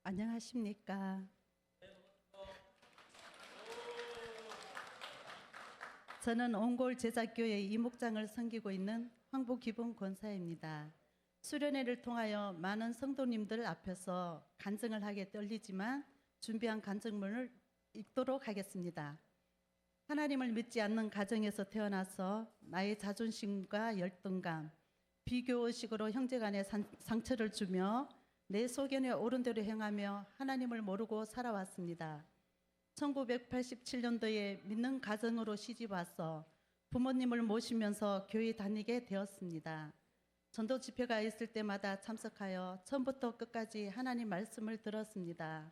안녕하십니까. 저는 옹골 제자교회 이목장을 섬기고 있는 황보기분 권사입니다. 수련회를 통하여 많은 성도님들 앞에서 간증을 하게 떨리지만 준비한 간증문을 읽도록 하겠습니다. 하나님을 믿지 않는 가정에서 태어나서 나의 자존심과 열등감, 비교의식으로 형제간에 상처를 주며 내 소견에 옳은 대로 행하며 하나님을 모르고 살아왔습니다. 1987년도에 믿는 가정으로 시집와서 부모님을 모시면서 교회 다니게 되었습니다. 전도 집회가 있을 때마다 참석하여 처음부터 끝까지 하나님 말씀을 들었습니다.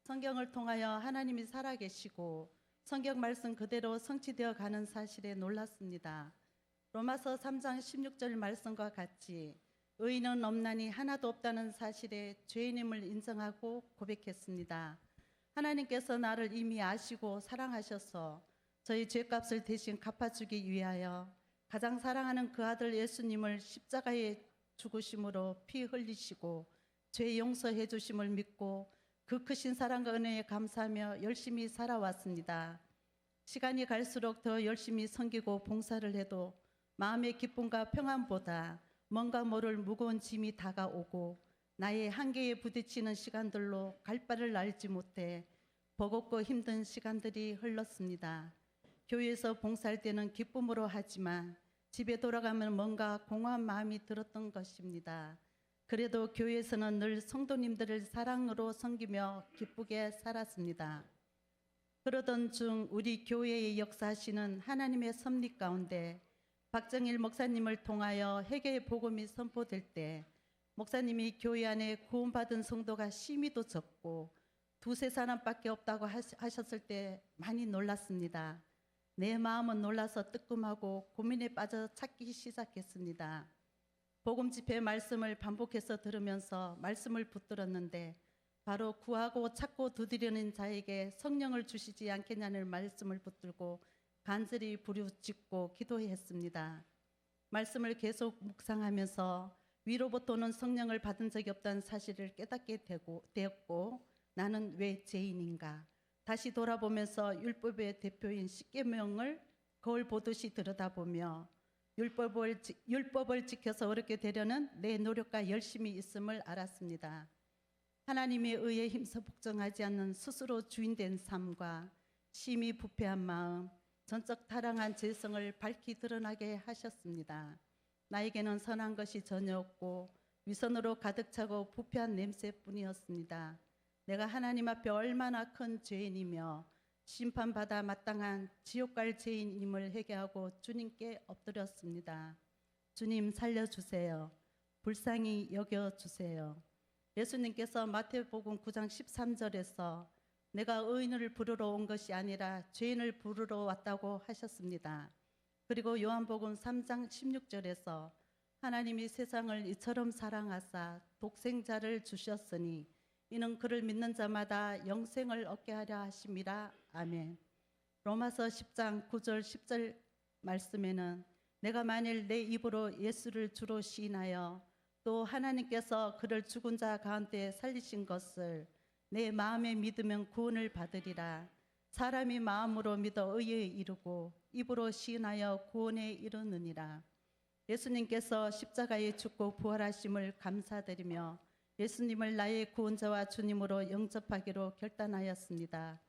성경을 통하여 하나님이 살아계시고 성경 말씀 그대로 성취되어 가는 사실에 놀랐습니다. 로마서 3장 16절 말씀과 같이 의인은 없나니 하나도 없다는 사실에 죄인임을 인정하고 고백했습니다. 하나님께서 나를 이미 아시고 사랑하셔서 저희 죄값을 대신 갚아주기 위하여 가장 사랑하는 그 아들 예수님을 십자가에 죽으심으로 피 흘리시고 죄 용서해 주심을 믿고 그 크신 사랑과 은혜에 감사하며 열심히 살아왔습니다. 시간이 갈수록 더 열심히 섬기고 봉사를 해도 마음의 기쁨과 평안보다 뭔가 모를 무거운 짐이 다가오고 나의 한계에 부딪히는 시간들로 갈 바를 알지 못해 버겁고 힘든 시간들이 흘렀습니다. 교회에서 봉사할 때는 기쁨으로 하지만 집에 돌아가면 뭔가 공허한 마음이 들었던 것입니다. 그래도 교회에서는 늘 성도님들을 사랑으로 섬기며 기쁘게 살았습니다. 그러던 중 우리 교회에 역사하시는 하나님의 섭리 가운데 박정일 목사님을 통하여 회개의 복음이 선포될 때 목사님이 교회 안에 구원받은 성도가 심히도 적고 두세 사람밖에 없다고 하셨을 때 많이 놀랐습니다. 내 마음은 놀라서 뜨끔하고 고민에 빠져 찾기 시작했습니다. 복음 집회 말씀을 반복해서 들으면서 말씀을 붙들었는데 바로 구하고 찾고 두드리는 자에게 성령을 주시지 않겠냐는 말씀을 붙들고 간절히 부르짖고 기도했습니다. 말씀을 계속 묵상하면서 위로부터 오는 성령을 받은 적이 없다는 사실을 깨닫게 되었고 나는 왜 죄인인가? 다시 돌아보면서 율법의 대표인 십계명을 거울 보듯이 들여다보며 율법을 지켜서 어렵게 되려는 내 노력과 열심이 있음을 알았습니다. 하나님의 의에 힘써 복종하지 않는 스스로 주인된 삶과 심히 부패한 마음, 전적 타락한 죄성을 밝히 드러나게 하셨습니다. 나에게는 선한 것이 전혀 없고 위선으로 가득 차고 부패한 냄새뿐이었습니다. 내가 하나님 앞에 얼마나 큰 죄인이며 심판받아 마땅한 지옥 갈 죄인임을 회개하고 주님께 엎드렸습니다. 주님 살려주세요. 불쌍히 여겨주세요. 예수님께서 마태복음 9장 13절에서 내가 의인을 부르러 온 것이 아니라 죄인을 부르러 왔다고 하셨습니다. 그리고 요한복음 3장 16절에서 하나님이 세상을 이처럼 사랑하사 독생자를 주셨으니 이는 그를 믿는 자마다 영생을 얻게 하려 하심이라. 아멘. 로마서 10장 9절 10절 말씀에는 내가 만일 내 입으로 예수를 주로 시인하여 또 하나님께서 그를 죽은 자 가운데 살리신 것을 내 마음에 믿으면 구원을 받으리라. 사람이 마음으로 믿어 의에 이르고 입으로 시인하여 구원에 이르느니라. 예수님께서 십자가에 죽고 부활하심을 감사드리며 예수님을 나의 구원자와 주님으로 영접하기로 결단하였습니다.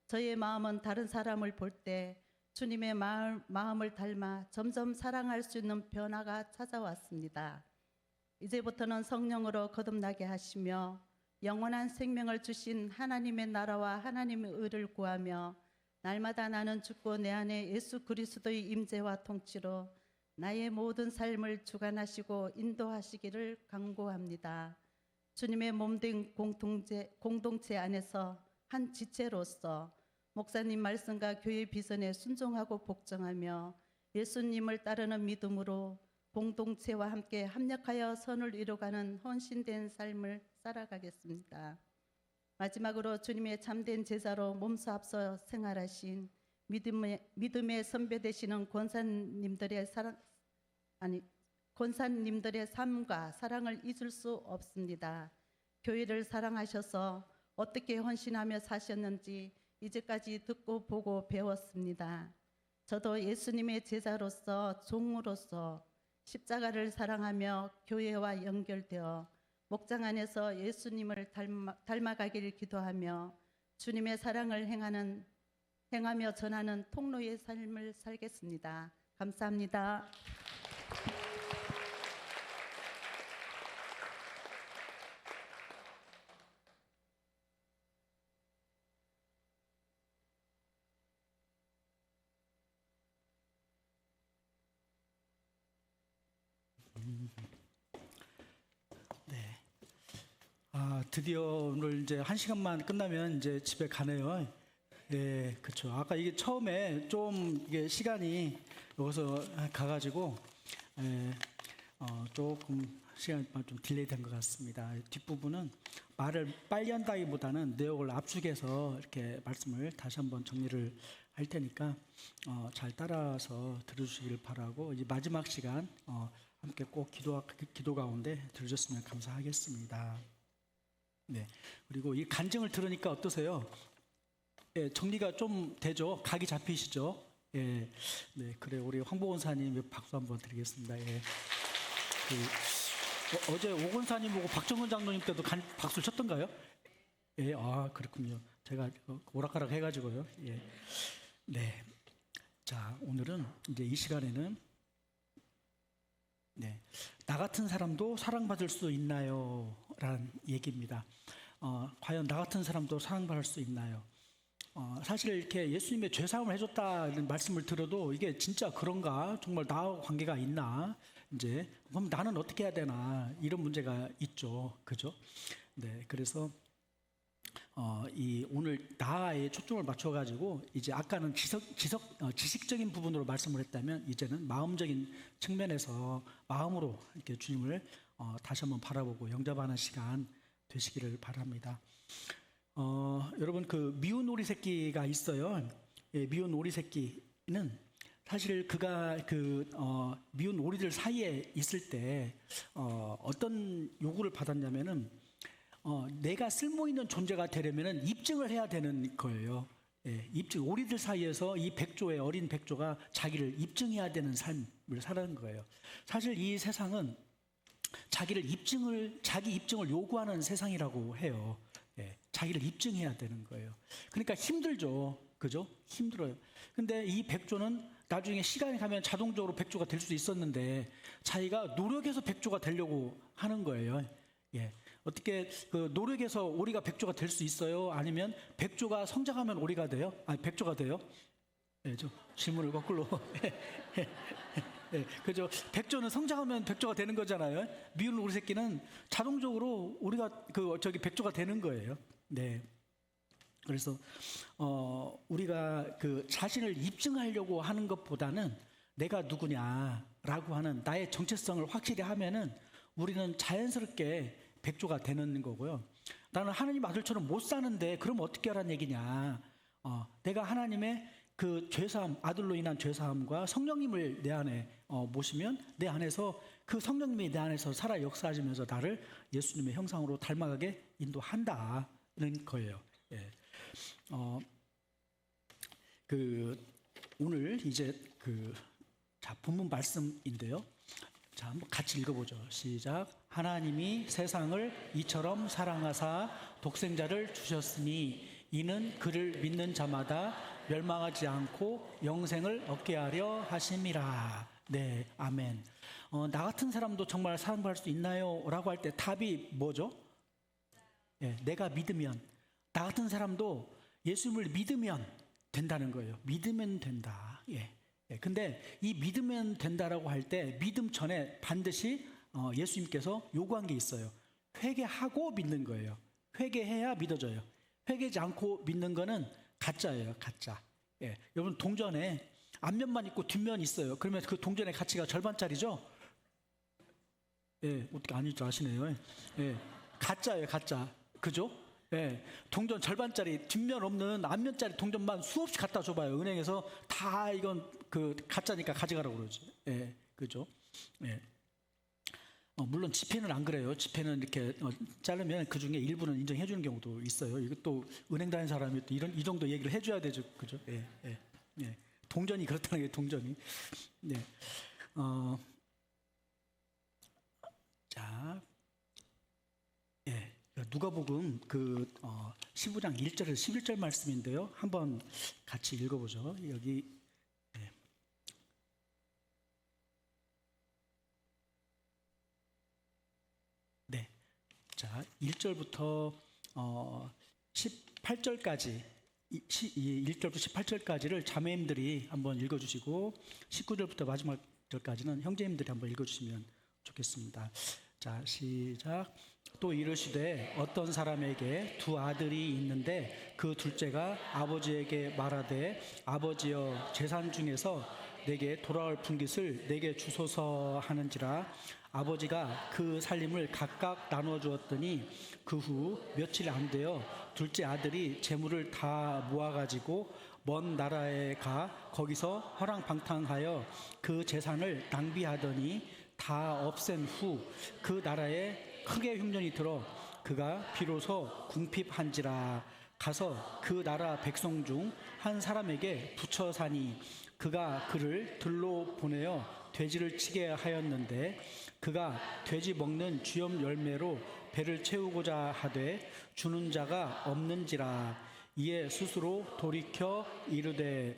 저의 마음은 다른 사람을 볼 때 주님의 마음을 닮아 점점 사랑할 수 있는 변화가 찾아왔습니다. 이제부터는 성령으로 거듭나게 하시며 영원한 생명을 주신 하나님의 나라와 하나님의 의를 구하며 날마다 나는 죽고 내 안에 예수 그리스도의 임재와 통치로 나의 모든 삶을 주관하시고 인도하시기를 간구합니다. 주님의 몸된 공동체 안에서 한 지체로서 목사님 말씀과 교회 비전에 순종하고 복종하며 예수님을 따르는 믿음으로 공동체와 함께 합력하여 선을 이루어가는 헌신된 삶을 살아가겠습니다. 마지막으로 주님의 참된 제자로 몸소 앞서 생활하신 믿음의 선배 되시는 권사님들의 삶과 사랑을 잊을 수 없습니다. 교회를 사랑하셔서 어떻게 헌신하며 사셨는지 이제까지 듣고 보고 배웠습니다. 저도 예수님의 제자로서 종으로서 십자가를 사랑하며 교회와 연결되어 목장 안에서 예수님을 닮아가기를 기도하며 주님의 사랑을 행하며 전하는 통로의 삶을 살겠습니다. 감사합니다. 네. 드디어 오늘 이제 1시간만 끝나면 이제 집에 가네요. 네, 그렇죠. 아까 이게 처음에 좀 이게 시간이 여기서 가가지고 조금 시간이 좀 딜레이 된 것 같습니다. 뒷부분은 말을 빨리 한다기보다는 내용을 압축해서 이렇게 말씀을 다시 한번 정리를 할 테니까 잘 따라서 들어주시길 바라고 이제 마지막 시간 함께 꼭 기도 가운데 들으셨으면 감사하겠습니다. 네. 그리고 이 간증을 들으니까 어떠세요? 예, 정리가 좀 되죠? 각이 잡히시죠? 예. 네. 그래 우리 황 보건사님 박수 한번 드리겠습니다. 예. 어제 오 권사님 보고 박정근 장로님 때도 박수를 쳤던가요? 예. 그렇군요. 제가 오락가락 해가지고요. 예. 네. 자, 오늘은 이제 이 시간에는 나 같은 사람도 사랑받을 수 있나요? 라는 얘기입니다. 과연 나 같은 사람도 사랑받을 수 있나요? 사실 이렇게 예수님의 죄사함을 해줬다는 말씀을 들어도 이게 진짜 그런가? 정말 나와 관계가 있나? 이제 그럼 나는 어떻게 해야 되나? 이런 문제가 있죠. 그죠? 네, 그래서 이 오늘 나에 초점을 맞춰가지고 이제 아까는 지식적인 부분으로 말씀을 했다면 이제는 마음적인 측면에서 마음으로 이렇게 주님을 다시 한번 바라보고 영접하는 시간 되시기를 바랍니다. 여러분 그 미운 오리 새끼가 있어요. 예, 미운 오리 새끼는 사실 그가 미운 오리들 사이에 있을 때 어떤 요구를 받았냐면은 내가 쓸모 있는 존재가 되려면은 입증을 해야 되는 거예요. 예, 입증. 오리들 사이에서 이 백조의 어린 백조가 자기를 입증해야 되는 삶을 살아가는 거예요. 사실 이 세상은 자기 입증을 요구하는 세상이라고 해요. 예, 자기를 입증해야 되는 거예요. 그러니까 힘들죠. 그죠? 힘들어요. 근데 이 백조는 나중에 시간이 가면 자동적으로 백조가 될 수도 있었는데 자기가 노력해서 백조가 되려고 하는 거예요. 예. 어떻게 그 노력해서 오리가 백조가 될 수 있어요? 아니면 백조가 성장하면 오리가 돼요? 백조가 돼요? 예, 저 질문을 거꾸로. 예, 그죠? 백조는 성장하면 백조가 되는 거잖아요. 미운 오리 새끼는 자동적으로 우리가 백조가 되는 거예요. 네. 그래서 우리가 그 자신을 입증하려고 하는 것보다는 내가 누구냐라고 하는 나의 정체성을 확실히 하면은 우리는 자연스럽게 백조가 되는 거고요. 나는 하나님 아들처럼 못 사는데 그럼 어떻게 하라는 얘기냐? 내가 하나님의 그 죄사함, 아들로 인한 죄사함과 성령님을 내 안에 모시면 내 안에서 그 성령님이 내 안에서 살아 역사하시면서 나를 예수님의 형상으로 닮아가게 인도한다는 거예요. 예. 오늘 이제 본문 말씀인데요. 자, 한번 같이 읽어보죠. 시작. 하나님이 세상을 이처럼 사랑하사 독생자를 주셨으니 이는 그를 믿는 자마다 멸망하지 않고 영생을 얻게 하려 하심이라. 네, 아멘. 나 같은 사람도 정말 사랑받을 수 있나요? 라고 할 때 답이 뭐죠? 예, 내가 믿으면, 나 같은 사람도 예수님을 믿으면 된다는 거예요. 믿으면 된다. 예. 근데 이 믿으면 된다라고 할 때 믿음 전에 반드시 예수님께서 요구한 게 있어요. 회개하고 믿는 거예요. 회개해야 믿어져요. 회개하지 않고 믿는 거는 가짜예요. 가짜. 예. 여러분 동전에 앞면만 있고 뒷면 있어요. 그러면 그 동전의 가치가 절반짜리죠? 예, 어떻게 아닐 줄 아시네요. 예. 가짜예요. 가짜. 그죠? 예, 동전 절반짜리 뒷면 없는 앞면짜리 동전만 수없이 갖다 줘봐요. 은행에서 다 이건 가짜니까 가져가라고 그러지. 예, 그죠? 예. 물론 집회는 안 그래요. 집회는 이렇게 자르면 그 중에 일부는 인정해 주는 경우도 있어요. 이것도 은행 다니는 사람이 또 이 정도 얘기를 해줘야 되죠, 그죠? 예, 예, 예. 동전이 그렇다는 게 동전이. 네. 자, 예. 누가복음 15장 1절에서 11절 말씀인데요. 한번 같이 읽어보죠. 여기. 예. 네. 자, 1절부터 18절까지 1절부터 18절까지를 자매님들이 한번 읽어주시고 19절부터 마지막 절까지는 형제님들이 한번 읽어주시면 좋겠습니다. 자, 시작. 또 이르시되 어떤 사람에게 두 아들이 있는데 그 둘째가 아버지에게 말하되 아버지여 재산 중에서 내게 돌아올 분깃을 내게 주소서 하는지라. 아버지가 그 살림을 각각 나누어 주었더니 그 후 며칠 안 되어 둘째 아들이 재물을 다 모아가지고 먼 나라에 가 거기서 허랑방탕하여 그 재산을 낭비하더니 다 없앤 후 그 나라에 크게 흉년이 들어 그가 비로소 궁핍한지라. 가서 그 나라 백성 중 한 사람에게 붙여 사니 그가 그를 들로 보내어 돼지를 치게 하였는데 그가 돼지 먹는 쥐염 열매로 배를 채우고자 하되 주는 자가 없는지라. 이에 스스로 돌이켜 이르되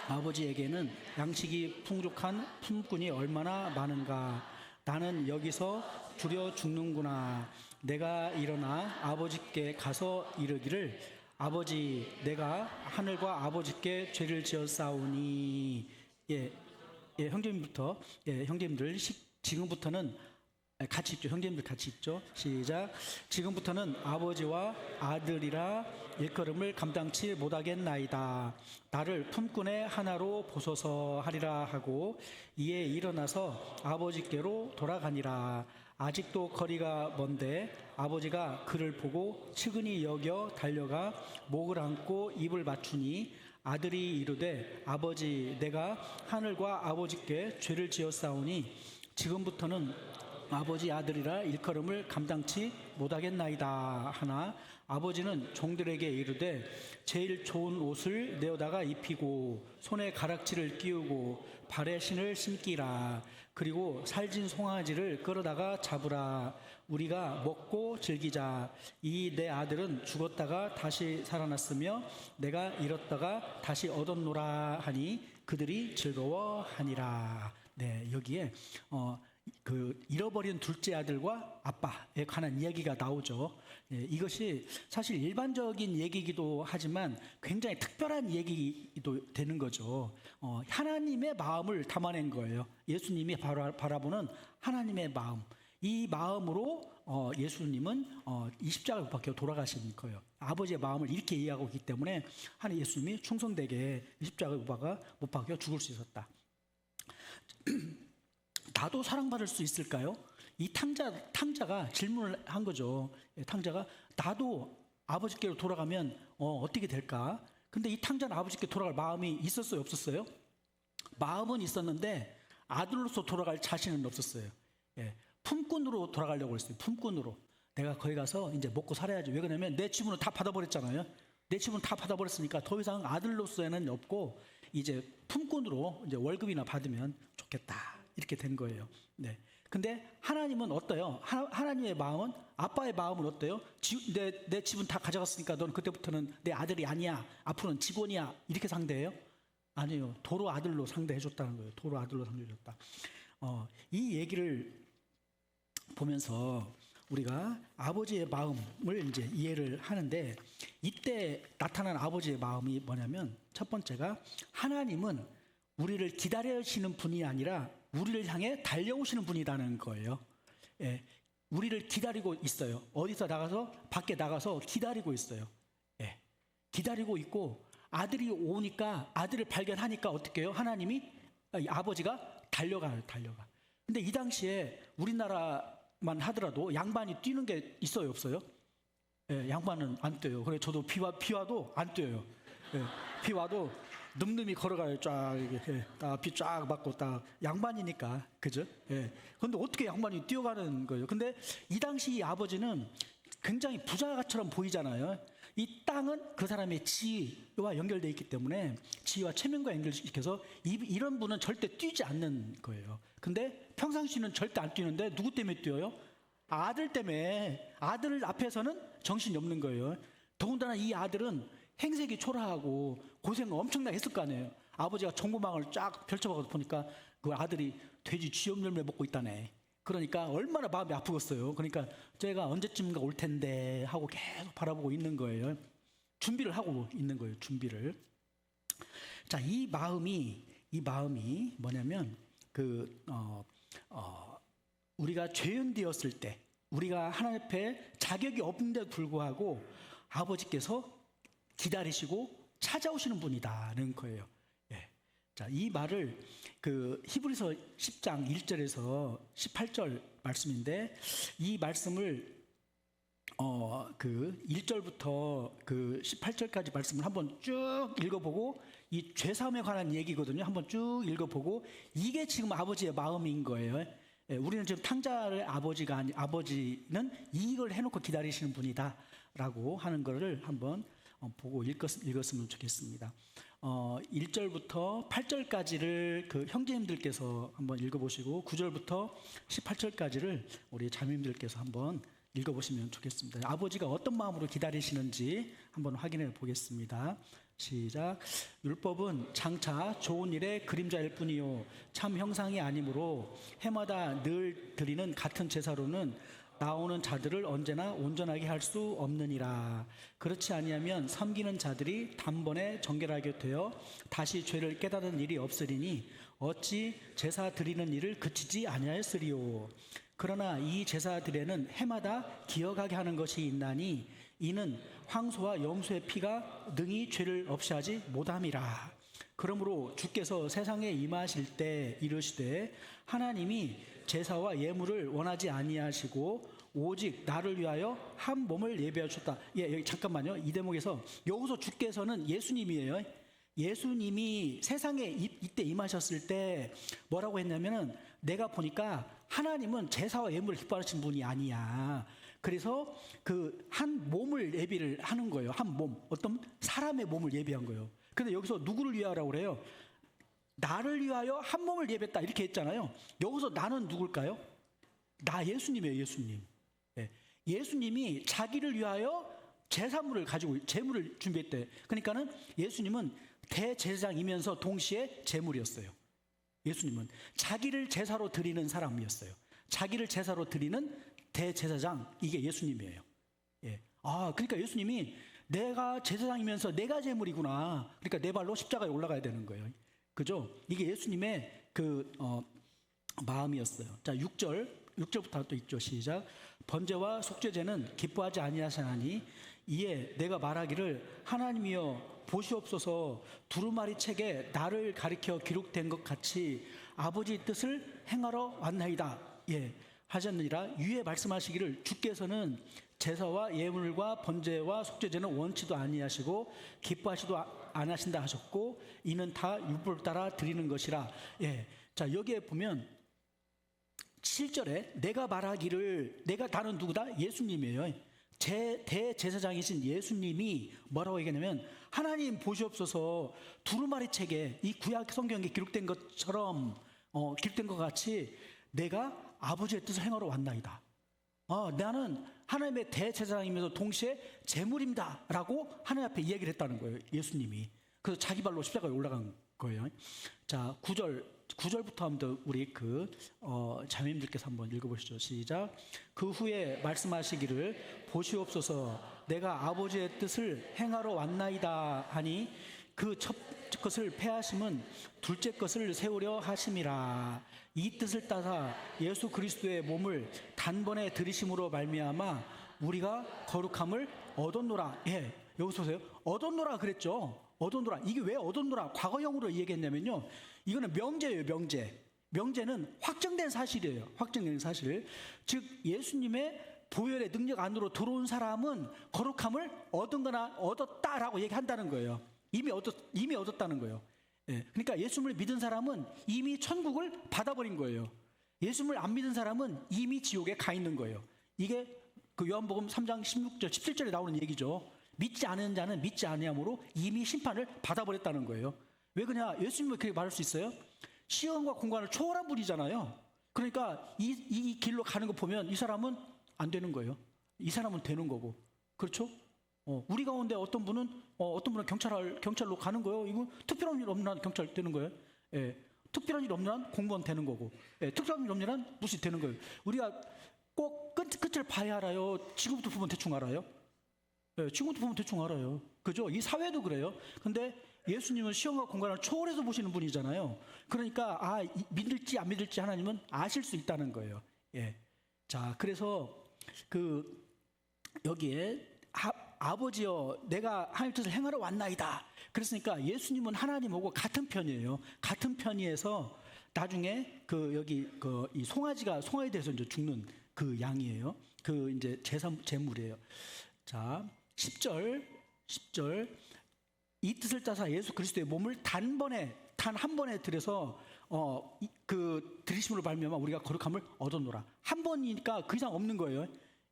아버지에게는 양식이 풍족한 품꾼이 얼마나 많은가. 나는 여기서 줄여 죽는구나. 내가 일어나 아버지께 가서 이르기를 아버지 내가 하늘과 아버지께 죄를 지었사오니. 예, 형제님부터 형제님들 지금부터는 같이 읽죠. 형제님들 같이 읽죠. 시작. 지금부터는 아버지와 아들이라 일컬음을 감당치 못하겠나이다. 나를 품꾼의 하나로 보소서 하리라 하고 이에 일어나서 아버지께로 돌아가니라. 아직도 거리가 먼데 아버지가 그를 보고 측은히 여겨 달려가 목을 안고 입을 맞추니 아들이 이르되 아버지 내가 하늘과 아버지께 죄를 지었사오니 지금부터는 아버지 아들이라 일컬음을 감당치 못하겠나이다 하나 아버지는 종들에게 이르되 제일 좋은 옷을 내어다가 입히고 손에 가락지를 끼우고 발에 신을 신기라. 그리고 살진 송아지를 끌어다가 잡으라. 우리가 먹고 즐기자. 이 내 아들은 죽었다가 다시 살아났으며 내가 잃었다가 다시 얻었노라 하니 그들이 즐거워하니라. 네, 여기에 그 잃어버린 둘째 아들과 아빠에 관한 이야기가 나오죠. 예, 이것이 사실 일반적인 얘기이기도 하지만 굉장히 특별한 얘기도 되는 거죠. 하나님의 마음을 담아낸 거예요. 예수님이 바라보는 하나님의 마음. 이 마음으로 예수님은 이 십자가를 못 박혀 돌아가신 거예요. 아버지의 마음을 이렇게 이해하고 있기 때문에 하나님 예수님이 충성되게 이 십자가를 못 박혀 죽을 수 있었다. 나도 사랑받을 수 있을까요? 이 탕자가 질문을 한 거죠. 탕자가 나도 아버지께로 돌아가면 어떻게 될까? 근데 이 탕자는 아버지께 돌아갈 마음이 있었어요, 없었어요? 마음은 있었는데 아들로서 돌아갈 자신은 없었어요. 예, 품꾼으로 돌아가려고 했어요. 품꾼으로. 내가 거기 가서 이제 먹고 살아야지. 왜 그러냐면 내 지분을 다 받아버렸잖아요. 내 지분을 다 받아버렸으니까 더 이상 아들로서는 없고 이제 품꾼으로 이제 월급이나 받으면 좋겠다. 이렇게 된 거예요. 네. 근데 하나님은 어때요? 하나님의 마음은, 아빠의 마음은 어때요? 내 집은 다 가져갔으니까 넌 그때부터는 내 아들이 아니야. 앞으로는 직원이야. 이렇게 상대해요? 아니에요. 도로 아들로 상대해줬다는 거예요. 도로 아들로 상대해줬다. 이 얘기를 보면서 우리가 아버지의 마음을 이제 이해를 하는데 이때 나타난 아버지의 마음이 뭐냐면 첫 번째가 하나님은 우리를 기다리시는 분이 아니라 우리를 향해 달려오시는 분이라는 거예요. 예, 우리를 기다리고 있어요. 어디서 나가서 밖에 나가서 기다리고 있어요. 예, 기다리고 있고 아들이 오니까 아들을 발견하니까 어떻게 해요? 하나님이 아버지가 달려가요. 근데 이 당시에 우리나라만 하더라도 양반이 뛰는 게 있어요, 없어요? 예, 양반은 안 뛰어요. 그래 저도 비 와도 안 뛰어요. 예, 비 와도 늠름히 걸어가요. 쫙 이렇게 비 쫙 맞고 딱 양반이니까 그죠? 예. 근데 어떻게 양반이 뛰어가는 거예요? 근데 이 당시 이 아버지는 굉장히 부자처럼 보이잖아요. 이 땅은 그 사람의 지위와 연결되어 있기 때문에 지위와 체면과 연결시켜서 이런 분은 절대 뛰지 않는 거예요. 근데 평상시는 절대 안 뛰는데 누구 때문에 뛰어요? 아들 때문에. 아들 앞에서는 정신이 없는 거예요. 더군다나 이 아들은 행색이 초라하고 고생을 엄청나게 했을 거 아니에요. 아버지가 정보망을 쫙 펼쳐봐서 보니까 그 아들이 돼지 쥐염 열매 먹고 있다네. 그러니까 얼마나 마음이 아프겠어요. 그러니까 제가 언제쯤인가 올 텐데 하고 계속 바라보고 있는 거예요. 준비를 하고 있는 거예요. 준비를. 자, 이 마음이 뭐냐면 우리가 죄인되었을 때, 우리가 하나님 앞에 자격이 없는데도 불구하고 아버지께서 기다리시고 찾아오시는 분이다는 거예요. 예. 자, 이 말을 히브리서 10장 1절에서 18절 말씀인데, 이 말씀을 1절부터 18절까지 말씀을 한번 쭉 읽어보고, 이 죄사함에 관한 얘기거든요. 한번 쭉 읽어보고, 이게 지금 아버지의 마음인 거예요. 예, 우리는 지금 탕자의 아버지는 이걸 해놓고 기다리시는 분이다라고 하는 것을 한번 보고 읽었으면 좋겠습니다. 1절부터 8절까지를 형제님들께서 한번 읽어보시고 9절부터 18절까지를 우리 자매님들께서 한번 읽어보시면 좋겠습니다. 아버지가 어떤 마음으로 기다리시는지 한번 확인해 보겠습니다. 시작. 율법은 장차 좋은 일의 그림자일 뿐이요 참 형상이 아니므로 해마다 늘 드리는 같은 제사로는 나오는 자들을 언제나 온전하게 할 수 없느니라. 그렇지 아니하면 섬기는 자들이 단번에 정결하게 되어 다시 죄를 깨닫는 일이 없으리니 어찌 제사 드리는 일을 그치지 아니하였으리요. 그러나 이 제사들에는 해마다 기억하게 하는 것이 있나니 이는 황소와 염소의 피가 능히 죄를 없이 하지 못함이라. 그러므로 주께서 세상에 임하실 때 이르시되 하나님이 제사와 예물을 원하지 아니하시고 오직 나를 위하여 한 몸을 예배하셨다. 예, 여기 잠깐만요. 이 대목에서 여기서 주께서는 예수님이에요. 예수님이 세상에 이때 임하셨을 때 뭐라고 했냐면은, 내가 보니까 하나님은 제사와 예물을 기뻐하시는 분이 아니야. 그래서 한 몸을 예비를 하는 거예요. 한 몸, 어떤 사람의 몸을 예비한 거예요. 근데 여기서 누구를 위하라고 그래요? 나를 위하여 한 몸을 예배했다 이렇게 했잖아요. 여기서 나는 누굴까요? 나 예수님이에요. 예수님. 예. 예수님이 자기를 위하여 제사물을 가지고 제물을 준비했대. 그러니까는 예수님은 대제사장이면서 동시에 제물이었어요. 예수님은 자기를 제사로 드리는 사람이었어요. 자기를 제사로 드리는 대제사장, 이게 예수님이에요. 예. 그러니까 예수님이 내가 제사장이면서 내가 제물이구나. 그러니까 내 발로 십자가에 올라가야 되는 거예요. 그죠? 이게 예수님의 마음이었어요. 자, 6절부터 또 있죠. 시작. 번제와 속죄제는 기뻐하지 아니하시나니 이에 내가 말하기를 하나님이여 보시옵소서, 두루마리 책에 나를 가리켜 기록된 것 같이 아버지의 뜻을 행하러 왔나이다. 예, 하셨느니라. 위에 말씀하시기를 주께서는 제사와 예물과 번제와 속죄제는 원치도 아니하시고 기뻐하시도 안 하신다 하셨고 이는 다 율법을 따라 드리는 것이라. 예, 자, 여기에 보면 7절에 내가 말하기를, 나는 누구다? 예수님이에요. 대제사장이신 예수님이 뭐라고 얘기하냐면, 하나님 보시옵소서, 두루마리 책에 이 구약 성경에 기록된 것처럼 기록된 것 같이 내가 아버지의 뜻을 행하러 왔나이다. 나는 하나님의 대제사장이면서 동시에 제물입니다 라고 하나님 앞에 이야기를 했다는 거예요. 예수님이. 그래서 자기 발로 십자가에 올라간 거예요. 자, 9절부터 한번 우리 자매님들께서 한번 읽어보시죠. 시작. 그 후에 말씀하시기를 보시옵소서, 내가 아버지의 뜻을 행하러 왔나이다 하니 그 첫 것을 패하심은 둘째 것을 세우려 하심이라. 이 뜻을 따라 예수 그리스도의 몸을 단번에 들이심으로 말미암아 우리가 거룩함을 얻었노라. 예, 여기서 보세요. 얻었노라 그랬죠. 얻었노라. 이게 왜 얻었노라 과거형으로 얘기했냐면요, 이거는 명제예요. 명제는 확정된 사실이에요. 확정된 사실. 즉 예수님의 보혈의 능력 안으로 들어온 사람은 거룩함을 얻은 거나 얻었다라고 얘기한다는 거예요. 이미 얻었다는 거예요. 예, 그러니까 예수님을 믿은 사람은 이미 천국을 받아버린 거예요. 예수님을 안 믿은 사람은 이미 지옥에 가 있는 거예요. 이게 그 요한복음 3장 16절, 17절에 나오는 얘기죠. 믿지 않은 자는 믿지 아니함으로 이미 심판을 받아버렸다는 거예요. 왜 그러냐? 예수님은 그렇게 말할 수 있어요? 시간과 공간을 초월한 분이잖아요. 그러니까 이 길로 가는 거 보면 이 사람은 안 되는 거예요. 이 사람은 되는 거고. 그렇죠? 우리 가운데 어떤 분은 경찰로 가는 거예요. 이거 특별한 일 없는 한 경찰 되는 거예요. 예. 특별한 일 없는 한 공무원 되는 거고. 예. 특별한 일 없는 한 무시 되는 거예요. 우리가 꼭 끝을 봐야 알아요? 지금부터 보면 대충 알아요? 예. 지금부터 보면 대충 알아요. 그죠? 이 사회도 그래요. 근데 예수님은 시간과 공간을 초월해서 보시는 분이잖아요. 그러니까 믿을지 안 믿을지 하나님은 아실 수 있다는 거예요. 예. 자, 그래서 여기에 아버지여 내가 하나님 뜻을 행하러 왔나이다. 그랬으니까 예수님은 하나님하고 같은 편이에요. 같은 편이어서 나중에 이 송아지에 대해서 이제 죽는 그 양이에요. 그 이제 제물이에요. 자, 10절 이 뜻을 따서 예수 그리스도의 몸을 단 한 번에 들여서 그 들이심으로 말미암아 우리가 거룩함을 얻었노라. 한 번이니까 그 이상 없는 거예요.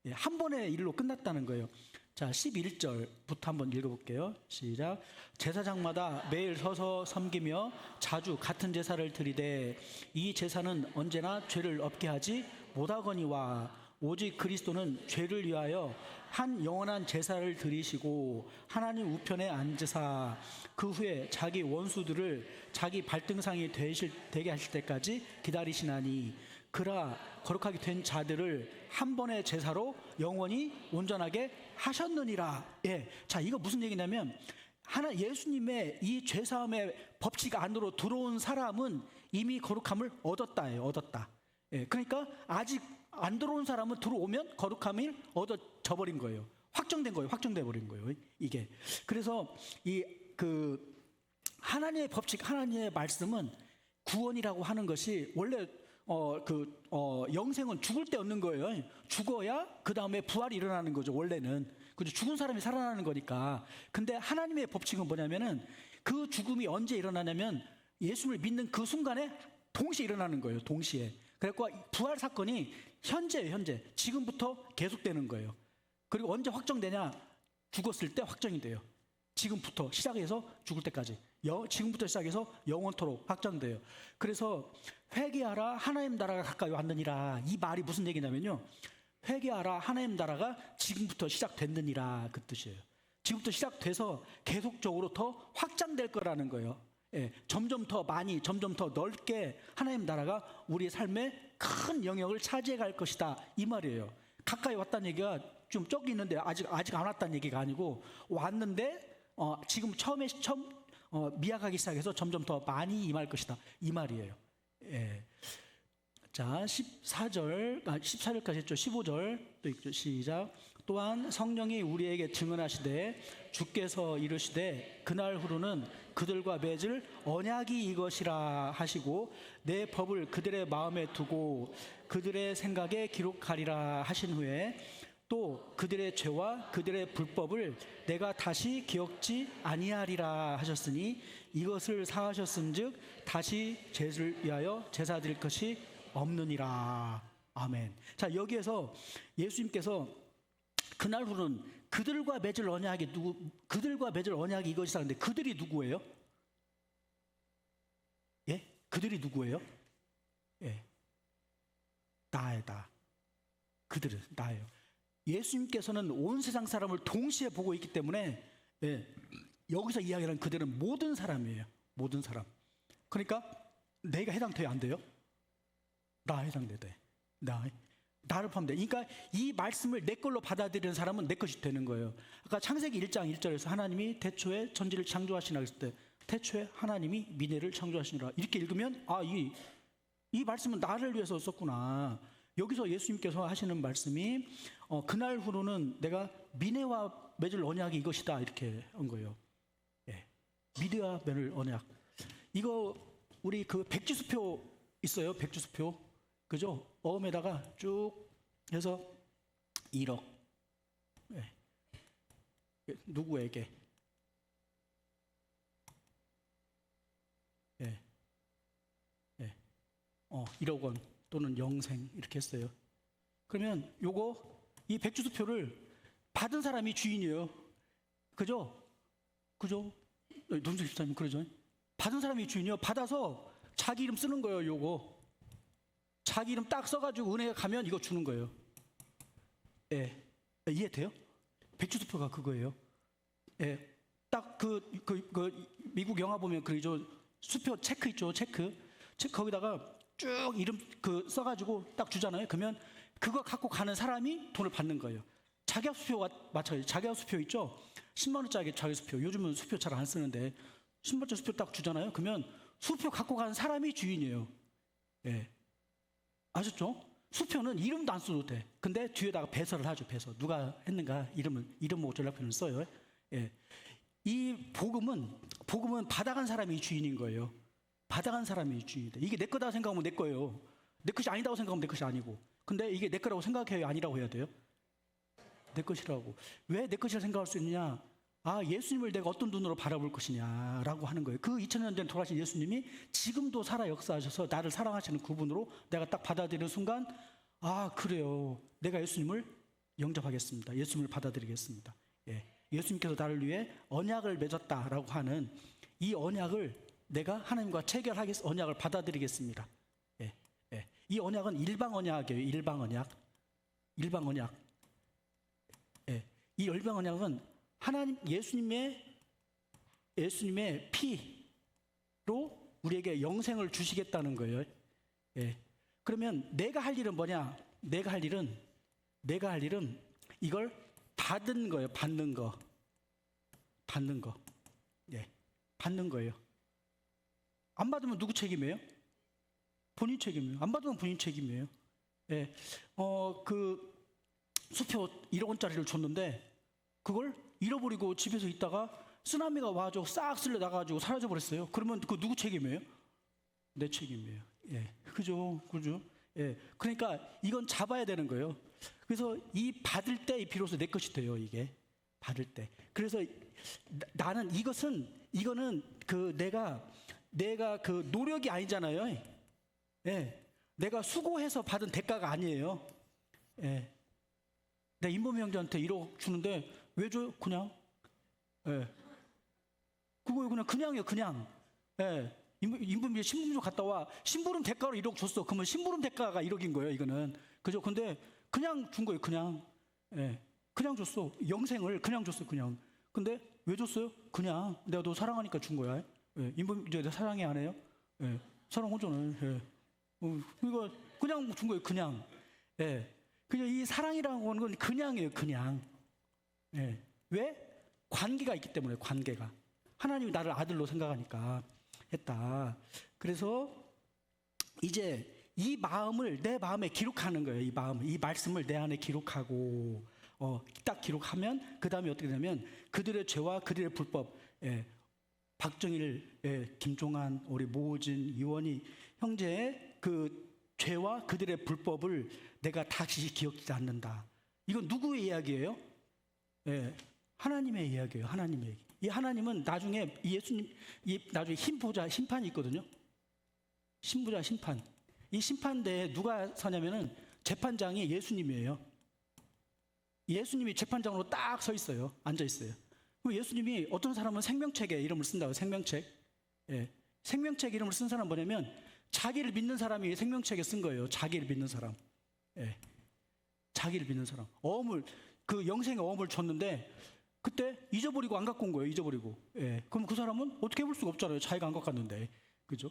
예, 한 번의 일로 끝났다는 거예요. 자, 11절부터 한번 읽어볼게요. 시작. 제사장마다 매일 서서 섬기며 자주 같은 제사를 드리되 이 제사는 언제나 죄를 없게 하지 못하거니와 오직 그리스도는 죄를 위하여 한 영원한 제사를 드리시고 하나님 우편에 앉으사 그 후에 자기 원수들을 자기 발등상이 되게 하실 때까지 기다리시나니 그라 거룩하게 된 자들을 한 번의 제사로 영원히 온전하게 하셨느니라. 예. 자, 이거 무슨 얘기냐면 예수님의 이 죄사함의 법칙 안으로 들어온 사람은 이미 거룩함을 얻었다. 예. 그러니까 아직 안 들어온 사람은 들어오면 거룩함이 얻어져 버린 거예요. 확정돼 버린 거예요. 이게. 그래서 하나님의 법칙, 하나님의 말씀은 구원이라고 하는 것이 원래 영생은 죽을 때 얻는 거예요. 죽어야 그 다음에 부활이 일어나는 거죠. 원래는. 그죠? 죽은 사람이 살아나는 거니까. 근데 하나님의 법칙은 뭐냐면은 그 죽음이 언제 일어나냐면 예수를 믿는 그 순간에 동시에 일어나는 거예요. 동시에. 그래서 부활 사건이 현재 지금부터 계속되는 거예요. 그리고 언제 확정되냐? 죽었을 때 확정이 돼요. 지금부터 시작해서 죽을 때까지. 지금부터 시작해서 영원토록 확정돼요. 그래서 회개하라 하나님 나라가 가까이 왔느니라. 이 말이 무슨 얘기냐면요. 회개하라 하나님 나라가 지금부터 시작됐느니라. 그 뜻이에요. 지금부터 시작돼서 계속적으로 더 확장될 거라는 거예요. 예, 점점 더 많이, 점점 더 넓게 하나님 나라가 우리의 삶에 큰 영역을 차지해 갈 것이다. 이 말이에요. 가까이 왔다는 얘기가 좀 적이 있는데 아직 안 왔다는 얘기가 아니고 왔는데 지금 처음 미약하기 시작해서 점점 더 많이 임할 것이다. 이 말이에요. 예. 자, 14절까지 했죠. 15절 또 읽죠. 시작. 또한 성령이 우리에게 증언하시되 주께서 이르시되 그날 후로는 그들과 맺을 언약이 이것이라 하시고 내 법을 그들의 마음에 두고 그들의 생각에 기록하리라 하신 후에 또 그들의 죄와 그들의 불법을 내가 다시 기억지 아니하리라 하셨으니 이것을 사하셨은즉 다시 죄를 위하여 제사 드릴 것이 없느니라. 아멘. 자, 여기에서 예수님께서 그날 후는 그들과 맺을 언약이 이것이라 하는데 그들이 누구예요? 예? 그들이 누구예요? 예. 나다. 그들은 나예요. 예수님께서는 온 세상 사람을 동시에 보고 있기 때문에 여기서 이야기하는 그들은 모든 사람이에요. 모든 사람. 그러니까 내가 해당돼야 안 돼요? 나 해당돼. 나를 포함돼. 그러니까 이 말씀을 내 걸로 받아들이는 사람은 내 것이 되는 거예요. 아까 창세기 1장 1절에서 하나님이 태초에 천지를 창조하시나 했을 때 태초에 하나님이 미래를 창조하시니라. 이렇게 읽으면 이 말씀은 나를 위해서 썼구나. 여기서 예수님께서 하시는 말씀이 그날 후로는 내가 미래와 맺을 언약이 이것이다. 이렇게 한 거예요. 예. 미래와 맺을 언약. 이거 우리 그 백지수표 있어요. 백지수표. 그죠? 어음에다가 쭉 해서 1억. 예. 누구에게? 1억 원 또는 영생 이렇게 했어요. 그러면 이 백주수표를 받은 사람이 주인이에요. 그죠? 노준석 집사님 그러죠? 받은 사람이 주인이에요. 받아서 자기 이름 쓰는 거예요. 자기 이름 딱 써가지고 은행에 가면 이거 주는 거예요. 예, 이해돼요? 백주수표가 그거예요. 예, 딱 미국 영화 보면 그죠? 수표 체크 있죠? 체크 거기다가 쭉 이름 써가지고 딱 주잖아요. 그러면 그거 갖고 가는 사람이 돈을 받는 거예요. 자격수표와 마찬가지. 자격수표 있죠? 10만 원짜리 자격수표. 요즘은 수표 잘 안 쓰는데 10만 원짜리 수표 딱 주잖아요. 그러면 수표 갖고 가는 사람이 주인이에요. 예, 아셨죠? 수표는 이름도 안 써도 돼. 근데 뒤에다가 배설을 하죠. 배설. 누가 했는가 이름하고 전략표를 써요. 예. 이 복음은 받아간 사람이 주인인 거예요. 받아간 사람이 주인이다. 이게 내 거다 생각하면 내 거예요. 내 것이 아니다고 생각하면 내 것이 아니고. 근데 이게 내 거라고 생각해야 아니라고 해야 돼요? 내 것이라고. 왜 내 것이라 생각할 수 있느냐? 예수님을 내가 어떤 눈으로 바라볼 것이냐라고 하는 거예요. 그 2000년 전 돌아가신 예수님이 지금도 살아 역사하셔서 나를 사랑하시는 그분으로 내가 딱 받아들이는 순간 그래요. 내가 예수님을 영접하겠습니다. 예수님을 받아들이겠습니다. 예. 예수님께서 나를 위해 언약을 맺었다라고 하는 이 언약을 내가 하나님과 체결하겠습니다. 언약을 받아들이겠습니다. 예. 예. 이 언약은 일방 언약이에요. 일방 언약. 예. 이 일방 언약은 예수님의 피로 우리에게 영생을 주시겠다는 거예요. 예. 그러면 내가 할 일은 뭐냐? 내가 할 일은 이걸 받은 거예요. 받는 거. 예. 받는 거예요. 안 받으면 누구 책임이에요? 본인 책임이에요. 안 받으면 본인 책임이에요. 예. 수표 1억 원짜리를 줬는데 그걸 잃어버리고 집에서 있다가 쓰나미가 와가지고 싹 쓸려 나가가지고 사라져 버렸어요. 그러면 그 누구 책임이에요? 내 책임이에요. 예, 그죠. 예, 그러니까 이건 잡아야 되는 거예요. 그래서 이 받을 때 비로소 내 것이 돼요. 이게 받을 때. 그래서 나는 이거는 내가 노력이 아니잖아요. 예, 내가 수고해서 받은 대가가 아니에요. 예, 내가 인범이 형제한테 1억 주는데 왜 줘요? 그냥. 예. 그거요, 그냥이에요, 그냥. 예. 인범이 신분증 갔다 와. 심부름 대가로 1억 줬어. 그러면 심부름 대가가 1억인 거예요, 이거는. 그죠? 근데 그냥 준 거예요, 그냥. 예. 그냥 줬어. 영생을 그냥 줬어, 그냥. 근데 왜 줬어요? 그냥. 내가 너 사랑하니까 준 거야. 예. 인범이 이제 내 사랑해, 안 해요? 예. 사랑 혼자는. 예. 이거 그냥 준 거예요, 그냥. 예. 그냥 이 사랑이라고 하는 건 그냥이에요, 그냥. 예. 왜? 관계가 있기 때문에. 관계가 하나님이 나를 아들로 생각하니까 했다. 그래서 이제 이 마음을 내 마음에 기록하는 거예요. 이 말씀을 내 안에 기록하고 딱 기록하면 그 다음에 어떻게 되냐면 그들의 죄와 그들의 불법. 예. 박정일, 예. 김종환, 우리 모진, 이원희 형제의 그 죄와 그들의 불법을 내가 다시 기억지 않는다. 이건 누구의 이야기예요? 예, 하나님의 이야기예요. 하나님의 얘기. 이 하나님은 나중에 나중에 심판이 있거든요. 신부자 심판. 이 심판대에 누가 서냐면은 재판장이 예수님이에요. 예수님이 재판장으로 딱 서 있어요. 앉아 있어요. 그럼 예수님이 어떤 사람은 생명책에 이름을 쓴다고. 생명책. 예, 생명책 이름을 쓴 사람은 뭐냐면 자기를 믿는 사람이 생명책에 쓴 거예요. 자기를 믿는 사람. 예, 자기를 믿는 사람. 그 영생의 어음을 줬는데 그때 잊어버리고 안 갖고 온 거예요. 잊어버리고. 예. 그럼 그 사람은 어떻게 해볼 수가 없잖아요. 자기가 안 갖고 갔는데. 그죠?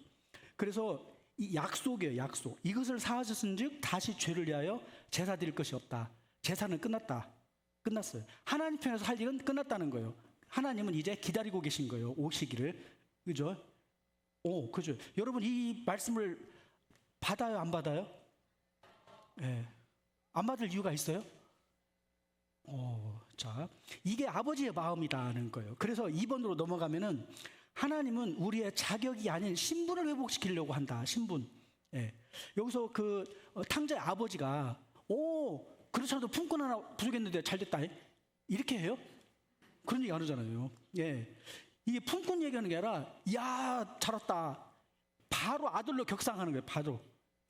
그래서 이 약속이에요. 약속. 이것을 사하셨은즉 다시 죄를 위하여 제사 드릴 것이 없다. 제사는 끝났다. 끝났어요. 하나님 편에서 할 일은 끝났다는 거예요. 하나님은 이제 기다리고 계신 거예요. 오시기를. 그죠? 그죠? 여러분 이 말씀을 받아요? 안 받아요? 예. 안 받을 이유가 있어요? 자, 이게 아버지의 마음이라는 거예요. 그래서 2번으로 넘어가면은 하나님은 우리의 자격이 아닌 신분을 회복시키려고 한다. 신분. 예. 여기서 탕자의 아버지가 그렇지 않아도 품꾼 하나 부족했는데 잘 됐다. 이렇게 해요? 그런 얘기 안 하잖아요. 예. 이게 품꾼 얘기하는 게 아니라 야, 잘 왔다. 바로 아들로 격상하는 거예요. 바로.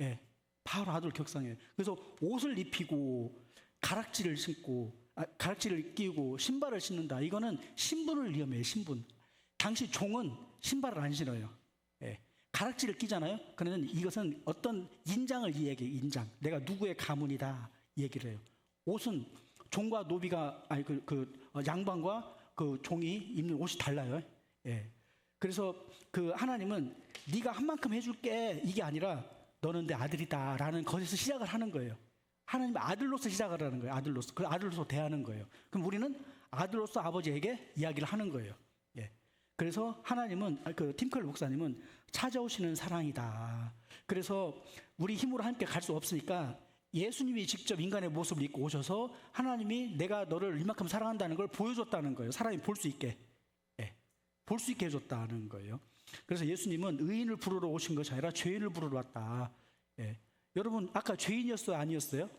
예, 바로 아들 격상해요. 그래서 옷을 입히고 가락지를 끼고 신발을 신는다. 이거는 신분을 위험해요. 신분. 당시 종은 신발을 안 신어요. 예, 가락지를 끼잖아요. 그러면 이것은 어떤 인장을 이야기해요. 인장. 내가 누구의 가문이다 이 얘기를 해요. 옷은 종과 노비가 양반과 그 종이 입는 옷이 달라요. 예. 그래서 그 하나님은 네가 한 만큼 해줄게 이게 아니라 너는 내 아들이다라는 것에서 시작을 하는 거예요. 하나님의 아들로서 시작을 하는 거예요. 아들로서 그 아들로서 대하는 거예요. 그럼 우리는 아들로서 아버지에게 이야기를 하는 거예요. 예. 그래서 하나님은 팀컬 목사님은 찾아오시는 사랑이다. 그래서 우리 힘으로 함께 갈 수 없으니까 예수님이 직접 인간의 모습을 입고 오셔서 하나님이 내가 너를 이만큼 사랑한다는 걸 보여줬다는 거예요. 사람이 볼 수 있게. 예. 볼 수 있게 해줬다는 거예요. 그래서 예수님은 의인을 부르러 오신 것이 아니라 죄인을 부르러 왔다. 예. 여러분 아까 죄인이었어요? 아니었어요?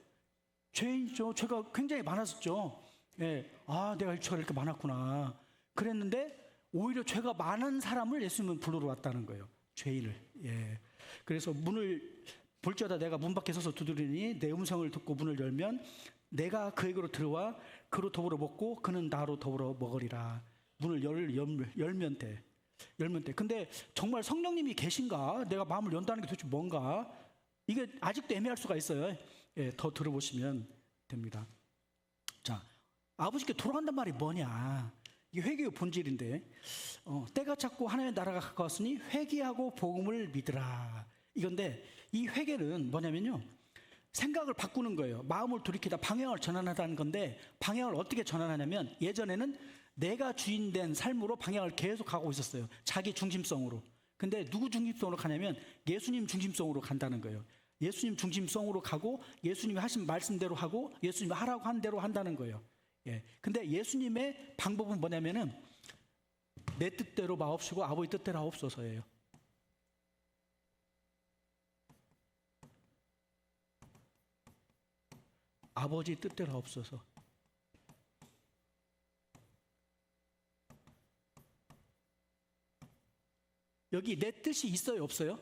죄인이죠. 죄가 굉장히 많았었죠. 예. 아, 내가 죄가 이렇게 많았구나. 그랬는데 오히려 죄가 많은 사람을 예수님은 부르러 왔다는 거예요. 죄인을. 예. 그래서 문을 볼지어다 내가 문 밖에 서서 두드리니 내 음성을 듣고 문을 열면 내가 그에게로 들어와 그로 더불어 먹고 그는 나로 더불어 먹으리라. 문을 열면 돼. 열면 돼. 근데 정말 성령님이 계신가? 내가 마음을 연다는 게 도대체 뭔가? 이게 아직도 애매할 수가 있어요. 예, 더 들어보시면 됩니다. 자, 아버지께 돌아간단 말이 뭐냐? 이게 회개의 본질인데 때가 찼고 하나님의 나라가 가까웠으니 회개하고 복음을 믿으라. 이건데 이 회개는 뭐냐면요. 생각을 바꾸는 거예요. 마음을 돌이키다 방향을 전환하다는 건데 방향을 어떻게 전환하냐면 예전에는 내가 주인된 삶으로 방향을 계속 가고 있었어요. 자기 중심성으로. 근데 누구 중심성으로 가냐면 예수님 중심성으로 간다는 거예요. 예수님 중심성으로 가고 예수님이 하신 말씀대로 하고 예수님이 하라고 한 대로 한다는 거예요. 예. 근데 예수님의 방법은 뭐냐면은 내 뜻대로 마옵시고 아버지 뜻대로 하옵소서예요. 아버지 뜻대로 하옵소서. 여기 내 뜻이 있어요, 없어요?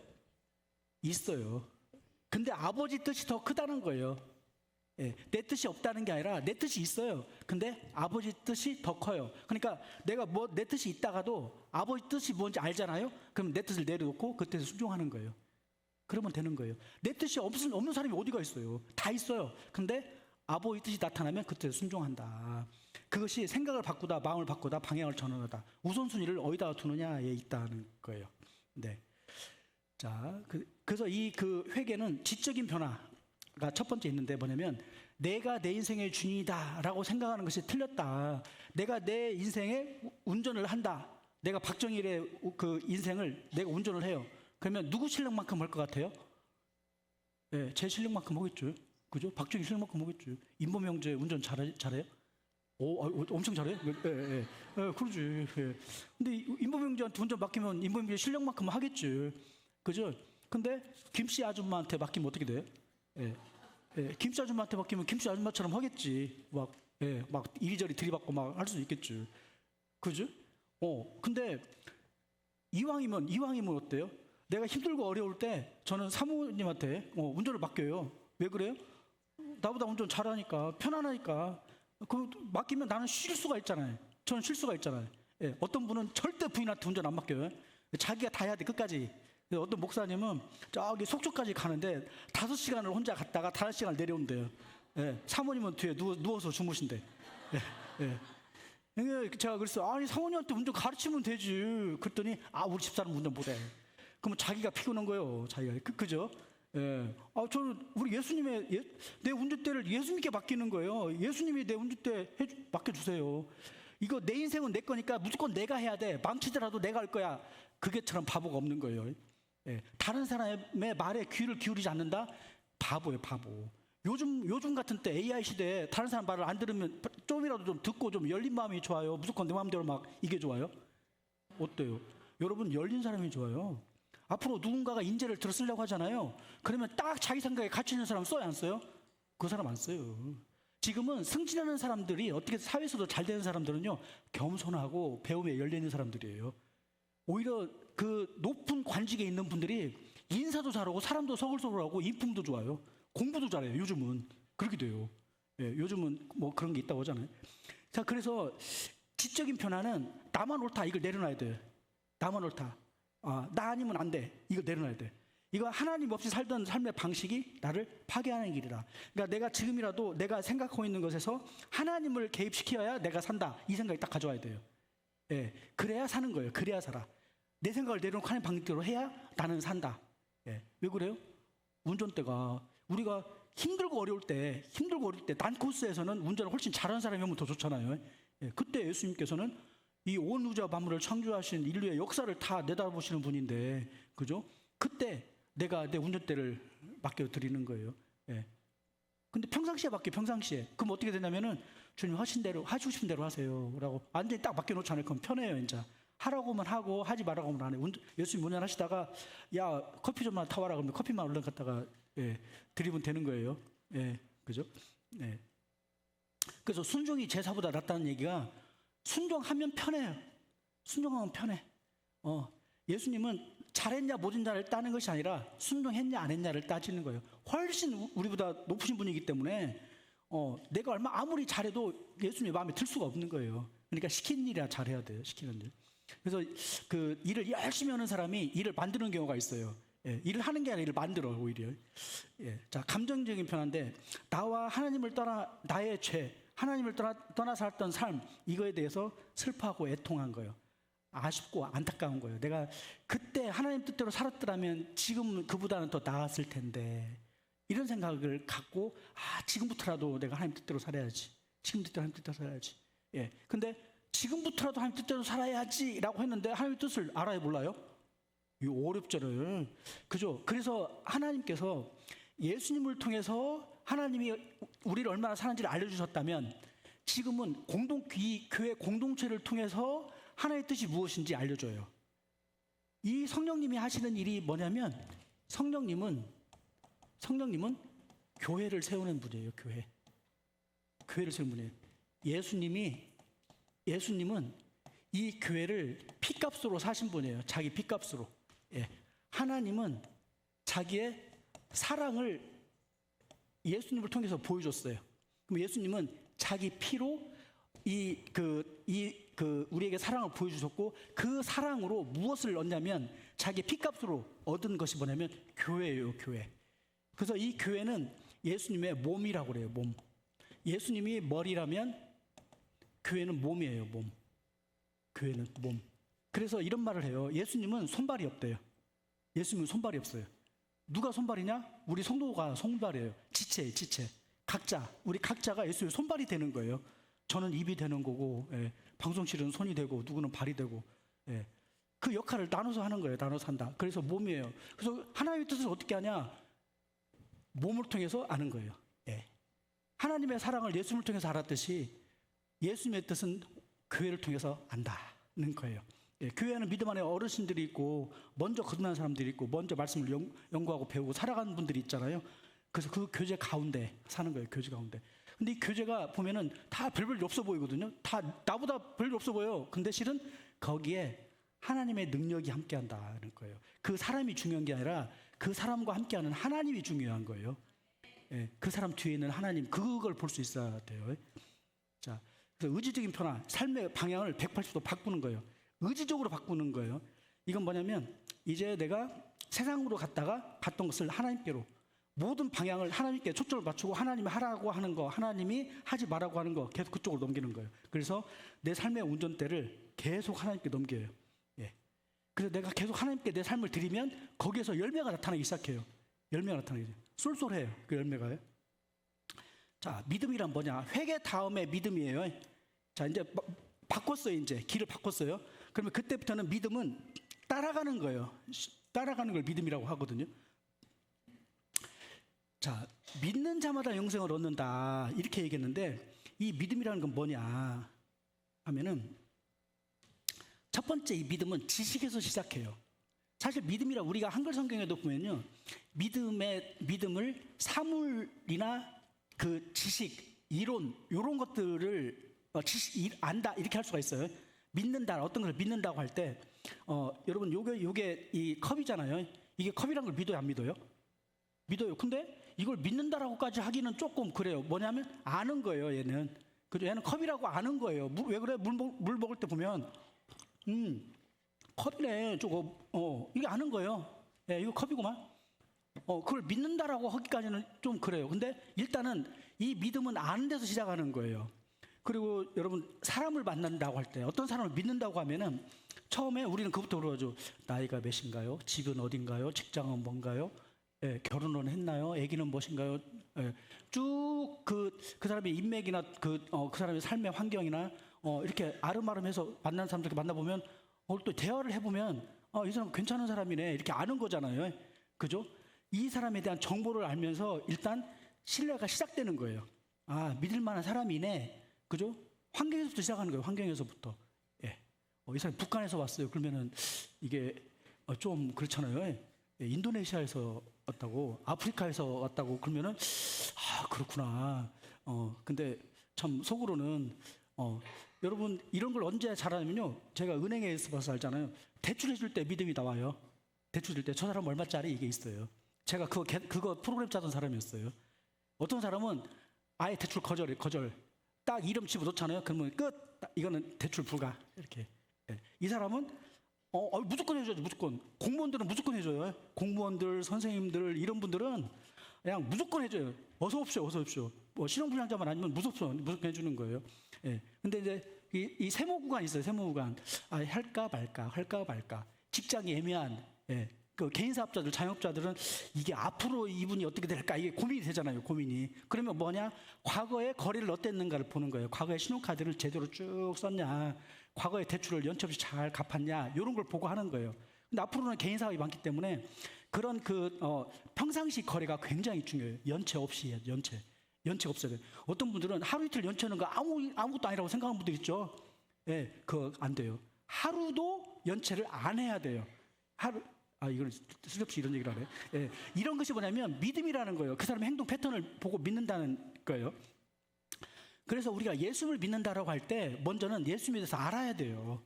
있어요. 근데 아버지 뜻이 더 크다는 거예요. 예, 내 뜻이 없다는 게 아니라 내 뜻이 있어요. 근데 아버지 뜻이 더 커요. 그러니까 내가 내 뜻이 있다가도 아버지 뜻이 뭔지 알잖아요. 그럼 내 뜻을 내려놓고 그 뜻에 순종하는 거예요. 그러면 되는 거예요. 내 뜻이 없는 사람이 어디가 있어요? 다 있어요. 근데 아버지 뜻이 나타나면 그때 순종한다. 그것이 생각을 바꾸다, 마음을 바꾸다, 방향을 전환하다. 우선순위를 어디다가 두느냐에 있다는 거예요. 네. 자, 그래서 그 회개는 지적인 변화가 첫 번째 있는데 뭐냐면 내가 내 인생의 주인이다라고 생각하는 것이 틀렸다. 내가 내 인생에 운전을 한다. 내가 박정일의 그 인생을 내가 운전을 해요. 그러면 누구 실력만큼 할 것 같아요? 예, 제 실력만큼 하겠죠. 그죠? 박정희 실력만큼 하겠죠. 임범영제 운전 잘해요? 엄청 잘해? 예, 그러지. 예. 근데 임범영제한테 운전 맡기면 임범영제 실력만큼 하겠죠. 그죠? 근데 김씨 아줌마한테 맡기면 어떻게 돼? 김씨 아줌마한테 맡기면 김씨 아줌마처럼 하겠지. 막 이리저리 들이받고 막 할 수 있겠죠. 그죠? 근데 이왕이면 어때요? 내가 힘들고 어려울 때 저는 사모님한테 운전을 맡겨요. 왜 그래요? 나보다 운전 잘하니까, 편안하니까. 그 맡기면 나는 쉴 수가 있잖아요. 저는 쉴 수가 있잖아요. 예, 어떤 분은 절대 부인한테 운전 안 맡겨요. 자기가 다 해야 돼, 끝까지. 어떤 목사님은 저기 속초까지 가는데 5시간을 혼자 갔다가 5시간을 내려온대요. 예, 사모님은 뒤에 누워서 주무신대. 제가 그랬어요. 아니, 사모님한테 운전 가르치면 되지. 그랬더니 우리 집사람 운전 못해. 그러면 자기가 피곤한 거예요. 자기가. 그죠? 예. 저는 우리 내 운전대를 예수님께 맡기는 거예요. 예수님이 내 운전대 맡겨주세요. 이거 내 인생은 내 거니까 무조건 내가 해야 돼. 망치더라도 내가 할 거야. 그게처럼 바보가 없는 거예요. 예. 다른 사람의 말에 귀를 기울이지 않는다? 바보예요, 바보. 요즘 같은 때 AI 시대에 다른 사람 말을 안 들으면 좀이라도 좀 듣고 좀 열린 마음이 좋아요. 무조건 내 마음대로 막 이게 좋아요? 어때요? 여러분, 열린 사람이 좋아요. 앞으로 누군가가 인재를 들어 쓰려고 하잖아요. 그러면 딱 자기 생각에 갇혀 있는 사람 써요, 안 써요? 그 사람 안 써요. 지금은 승진하는 사람들이 어떻게 사회에서도 잘 되는 사람들은요, 겸손하고 배움에 열려 있는 사람들이에요. 오히려 그 높은 관직에 있는 분들이 인사도 잘하고 사람도 서글서글하고 인품도 좋아요. 공부도 잘해요. 요즘은 그렇게 돼요. 예, 요즘은 뭐 그런 게 있다고 하잖아요. 자, 그래서 지적인 변화는 나만 옳다 이걸 내려놔야 돼. 나만 옳다. 나 아니면 안 돼. 이거 내려놔야 돼. 이거 하나님 없이 살던 삶의 방식이 나를 파괴하는 길이다. 그러니까 내가 지금이라도 내가 생각하고 있는 것에서 하나님을 개입시켜야 내가 산다. 이 생각이 딱 가져와야 돼요. 예, 그래야 사는 거예요. 그래야 살아. 내 생각을 내려놓고 하나님 방식대로 해야 나는 산다. 예, 왜 그래요? 운전대가 우리가 힘들고 어려울 때 난코스에서는 운전을 훨씬 잘하는 사람이 오면 더 좋잖아요. 예, 그때 예수님께서는 이 온 우주와 만물을 창조하신 인류의 역사를 다 내다보시는 분인데, 그죠? 그때 내가 내 운전대를 맡겨드리는 거예요. 예. 근데 평상시에 맡겨, 평상시에. 그럼 어떻게 되냐면은 주님 하신 대로, 하시고 싶은 대로 하세요. 라고 완전히 딱 맡겨놓잖아요. 그럼 편해요, 이제. 하라고만 하고 하지 말라고 하면 안 해요. 예수님 운전하시다가 야, 커피 좀만 타와라 그러면 커피만 얼른 갖다가 드리면 되는 거예요. 예, 그죠? 예. 그래서 순종이 제사보다 낫다는 얘기가 순종하면 편해요. 순종하면 편해. 예수님은 잘했냐 못했냐를 따는 것이 아니라 순종했냐 안 했냐를 따지는 거예요. 훨씬 우리보다 높으신 분이기 때문에 내가 아무리 잘해도 예수님의 마음에 들 수가 없는 거예요. 그러니까 시킨 일이야 잘해야 돼요. 시키는 일. 그래서 그 일을 열심히 하는 사람이 일을 만드는 경우가 있어요. 예, 일을 하는 게 아니라 일을 만들어 오히려. 예, 자, 감정적인 편한데 나와 하나님을 떠나 나의 죄, 하나님을 떠나 살던 삶 이거에 대해서 슬퍼하고 애통한 거예요. 아쉽고 안타까운 거예요. 내가 그때 하나님 뜻대로 살았더라면 지금 그보다는 더 나았을 텐데 이런 생각을 갖고 지금부터라도 내가 하나님 뜻대로 살아야지. 지금부터 하나님 뜻대로 살아야지. 예, 근데 지금부터라도 하나님 뜻대로 살아야지라고 했는데 하나님의 뜻을 알아요, 몰라요? 이거 어렵잖아요. 그죠? 그래서 하나님께서 예수님을 통해서 하나님이 우리를 얼마나 사는지를 알려주셨다면 지금은 이 교회 공동체를 통해서 하나님의 뜻이 무엇인지 알려줘요. 이 성령님이 하시는 일이 뭐냐면 성령님은 교회를 세우는 분이에요. 교회를 세우는 분이에요. 예수님은 이 교회를 피값으로 사신 분이에요. 자기 피값으로. 예. 하나님은 자기의 사랑을 예수님을 통해서 보여줬어요. 그럼 예수님은 자기 피로 우리에게 사랑을 보여주셨고 그 사랑으로 무엇을 얻냐면 자기 피값으로 얻은 것이 뭐냐면 교회예요. 교회. 그래서 이 교회는 예수님의 몸이라고 그래요. 몸. 예수님이 머리라면 교회는 몸이에요. 몸. 교회는 몸. 그래서 이런 말을 해요. 예수님은 손발이 없대요. 예수님은 손발이 없어요. 누가 손발이냐? 우리 성도가 손발이에요. 지체예요. 지체. 우리 각자가 예수님의 손발이 되는 거예요. 저는 입이 되는 거고, 방송실은 손이 되고, 누구는 발이 되고, 그 역할을 나눠서 하는 거예요. 나눠서 한다. 그래서 몸이에요. 그래서 하나님의 뜻을 어떻게 하냐? 몸을 통해서 아는 거예요. 하나님의 사랑을 예수님을 통해서 알았듯이 예수님의 뜻은 교회를 통해서 안다는 거예요. 교회는 믿음 안에 어르신들이 있고 먼저 거듭난 사람들이 있고 먼저 말씀을 연구하고 배우고 살아가는 분들이 있잖아요. 그래서 그 교제 가운데 사는 거예요. 교제 가운데. 근데 이 교제가 보면은 다 별별 없어 보이거든요. 다 나보다 별일 없어 보여요. 근데 실은 거기에 하나님의 능력이 함께한다는 거예요. 그 사람이 중요한 게 아니라 그 사람과 함께하는 하나님이 중요한 거예요. 그 사람 뒤에 있는 하나님, 그걸 볼 수 있어야 돼요. 자, 그래서 의지적인 변화, 삶의 방향을 180도 바꾸는 거예요. 의지적으로 바꾸는 거예요. 이건 뭐냐면 이제 내가 세상으로 갔던 것을 하나님께로 모든 방향을 하나님께 초점을 맞추고 하나님이 하라고 하는 거, 하나님이 하지 말라고 하는 거 계속 그쪽으로 넘기는 거예요. 그래서 내 삶의 운전대를 계속 하나님께 넘겨요. 그래서 내가 계속 하나님께 내 삶을 드리면 거기에서 열매가 나타나기 시작해요. 열매가 나타나기 시작해요. 쏠쏠해요. 그 열매가요. 자, 믿음이란 뭐냐? 회개 다음에 믿음이에요. 자, 이제 바꿨어요. 이제 길을 바꿨어요. 그러면 그때부터는 믿음은 따라가는 거예요. 따라가는 걸 믿음이라고 하거든요. 자, 믿는 자마다 영생을 얻는다 이렇게 얘기했는데 이 믿음이라는 건 뭐냐 하면은 첫 번째 이 믿음은 지식에서 시작해요. 사실 믿음이라 우리가 한글 성경에도 보면요, 믿음을 사물이나 그 지식, 이론 이런 것들을 안다 이렇게 할 수가 있어요. 믿는다, 어떤 것을 믿는다고 할 때 여러분 요게 이 컵이잖아요. 이게 컵이란 걸 믿어요, 안 믿어요? 믿어요. 근데 이걸 믿는다라고까지 하기는 조금 그래요. 뭐냐면 아는 거예요, 얘는. 그죠? 얘는 컵이라고 아는 거예요. 왜 그래? 물 먹을 때 보면 컵이네, 저거. 이게 아는 거예요. 예, 이거 컵이구만. 그걸 믿는다라고 하기까지는 좀 그래요. 근데 일단은 이 믿음은 아는 데서 시작하는 거예요. 그리고 여러분, 사람을 만난다고 할 때, 어떤 사람을 믿는다고 하면은 처음에 우리는 그것부터 물어보죠. 나이가 몇인가요? 집은 어딘가요? 직장은 뭔가요? 예, 결혼은 했나요? 아기는 무엇인가요? 예, 쭉 그 사람의 인맥이나 그 사람의 삶의 환경이나 이렇게 아름아름해서 만난 사람들 만나보면 또 대화를 해보면 이 사람 괜찮은 사람이네, 이렇게 아는 거잖아요. 그죠? 이 사람에 대한 정보를 알면서 일단 신뢰가 시작되는 거예요. 아, 믿을 만한 사람이네. 그죠? 환경에서부터 시작하는 거예요. 환경에서부터. 예. 이 사람이 북한에서 왔어요. 그러면은 이게 좀 그렇잖아요. 예, 인도네시아에서 왔다고, 아프리카에서 왔다고 그러면은 그렇구나. 근데 참 속으로는 여러분, 이런 걸 언제 잘하냐면요. 제가 은행에서 봐서 알잖아요. 대출해 줄 때 믿음이 나와요. 대출 줄 때 저 사람 얼마짜리 이게 있어요. 제가 그거 프로그램 짜던 사람이었어요. 어떤 사람은 아예 대출 거절. 딱 이름 집어 넣잖아요. 그러면 끝. 이거는 대출 불가. 이렇게. 예. 이 사람은 무조건 해줘야죠. 무조건. 공무원들은 무조건 해줘요. 공무원들, 선생님들 이런 분들은 그냥 무조건 해줘요. 어서 오십시오. 뭐 신용불량자만 아니면 무조건 해주는 거예요. 예. 근데 이제 이 세모 구간이 있어요. 세모 구간. 할까 말까. 직장이 애매한. 예. 그 개인 사업자들, 자영업자들은 이게 앞으로 이분이 어떻게 될까, 이게 고민이 되잖아요. 고민이. 그러면 뭐냐? 과거에 거래를 어땠는가를 보는 거예요. 과거에 신용카드를 제대로 쭉 썼냐, 과거에 대출을 연체 없이 잘 갚았냐, 이런 걸 보고 하는 거예요. 근데 앞으로는 개인 사업이 많기 때문에 그런 평상시 거래가 굉장히 중요해요. 연체 없이 해야 돼. 연체 없어야 돼요. 어떤 분들은 하루 이틀 연체하는 거 아무것도 아니라고 생각하는 분들 있죠. 예, 그거 안 돼요. 하루도 연체를 안 해야 돼요. 이걸 쓸데없이 이런 얘기를 하네. 예, 이런 것이 뭐냐면 믿음이라는 거예요. 그 사람의 행동 패턴을 보고 믿는다는 거예요. 그래서 우리가 예수를 믿는다라고 할 때 먼저는 예수님에 대해서 알아야 돼요.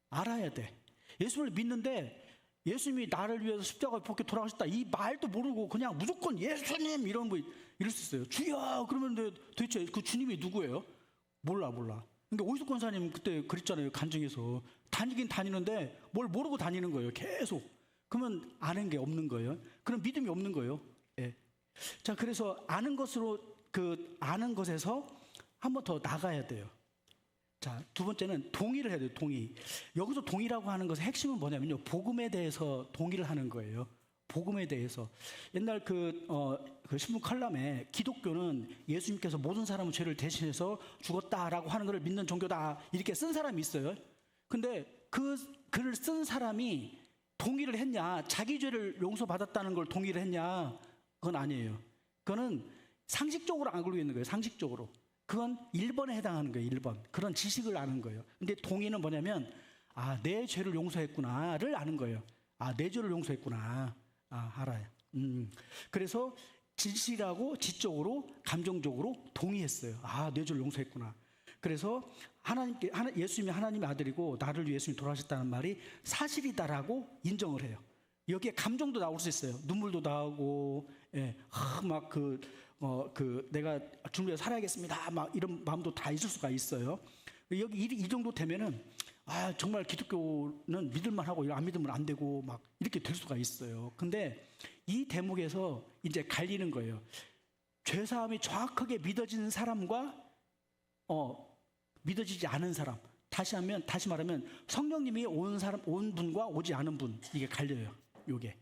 알아야 돼. 예수를 믿는데 예수님이 나를 위해서 십자가에 벗겨 돌아가셨다, 이 말도 모르고 그냥 무조건 예수님 이런 거 이럴 수 있어요. 주여 그러면 도대체 그 주님이 누구예요? 몰라. 근데 오이숙 권사님 그때 그랬잖아요. 간증에서 다니긴 다니는데 뭘 모르고 다니는 거예요. 계속. 그러면 아는 게 없는 거예요. 그럼 믿음이 없는 거예요. 예. 자, 그래서 아는 것에서 한 번 더 나가야 돼요. 자, 두 번째는 동의를 해야 돼요. 동의. 여기서 동의라고 하는 것의 핵심은 뭐냐면요. 복음에 대해서 동의를 하는 거예요. 복음에 대해서. 옛날 그 신문 칼럼에 기독교는 예수님께서 모든 사람의 죄를 대신해서 죽었다라고 하는 것을 믿는 종교다, 이렇게 쓴 사람이 있어요. 근데 그 글을 쓴 사람이 동의를 했냐, 자기 죄를 용서받았다는 걸 동의를 했냐, 그건 아니에요. 그거는 상식적으로 알고 있는 거예요. 상식적으로. 그건 1번에 해당하는 거예요. 1번. 그런 지식을 아는 거예요. 근데 동의는 뭐냐면 내 죄를 용서했구나를 아는 거예요. 내 죄를 용서했구나. 알아요. 그래서 진실하고 지적으로, 감정적으로 동의했어요. 내 죄를 용서했구나. 그래서 예수님이 하나님의 아들이고 나를 위해 예수님이 돌아가셨다는 말이 사실이다라고 인정을 해요. 여기에 감정도 나올 수 있어요. 눈물도 나오고, 예, 내가 주님을 위해 살아야겠습니다, 막 이런 마음도 다 있을 수가 있어요. 여기 이 정도 되면은 정말 기독교는 믿을만하고 안 믿으면 안 되고 막 이렇게 될 수가 있어요. 근데 이 대목에서 이제 갈리는 거예요. 죄사함이 정확하게 믿어지는 사람과 믿어지지 않은 사람. 다시 말하면 성령님이 온 분과 오지 않은 분, 이게 갈려요. 요게.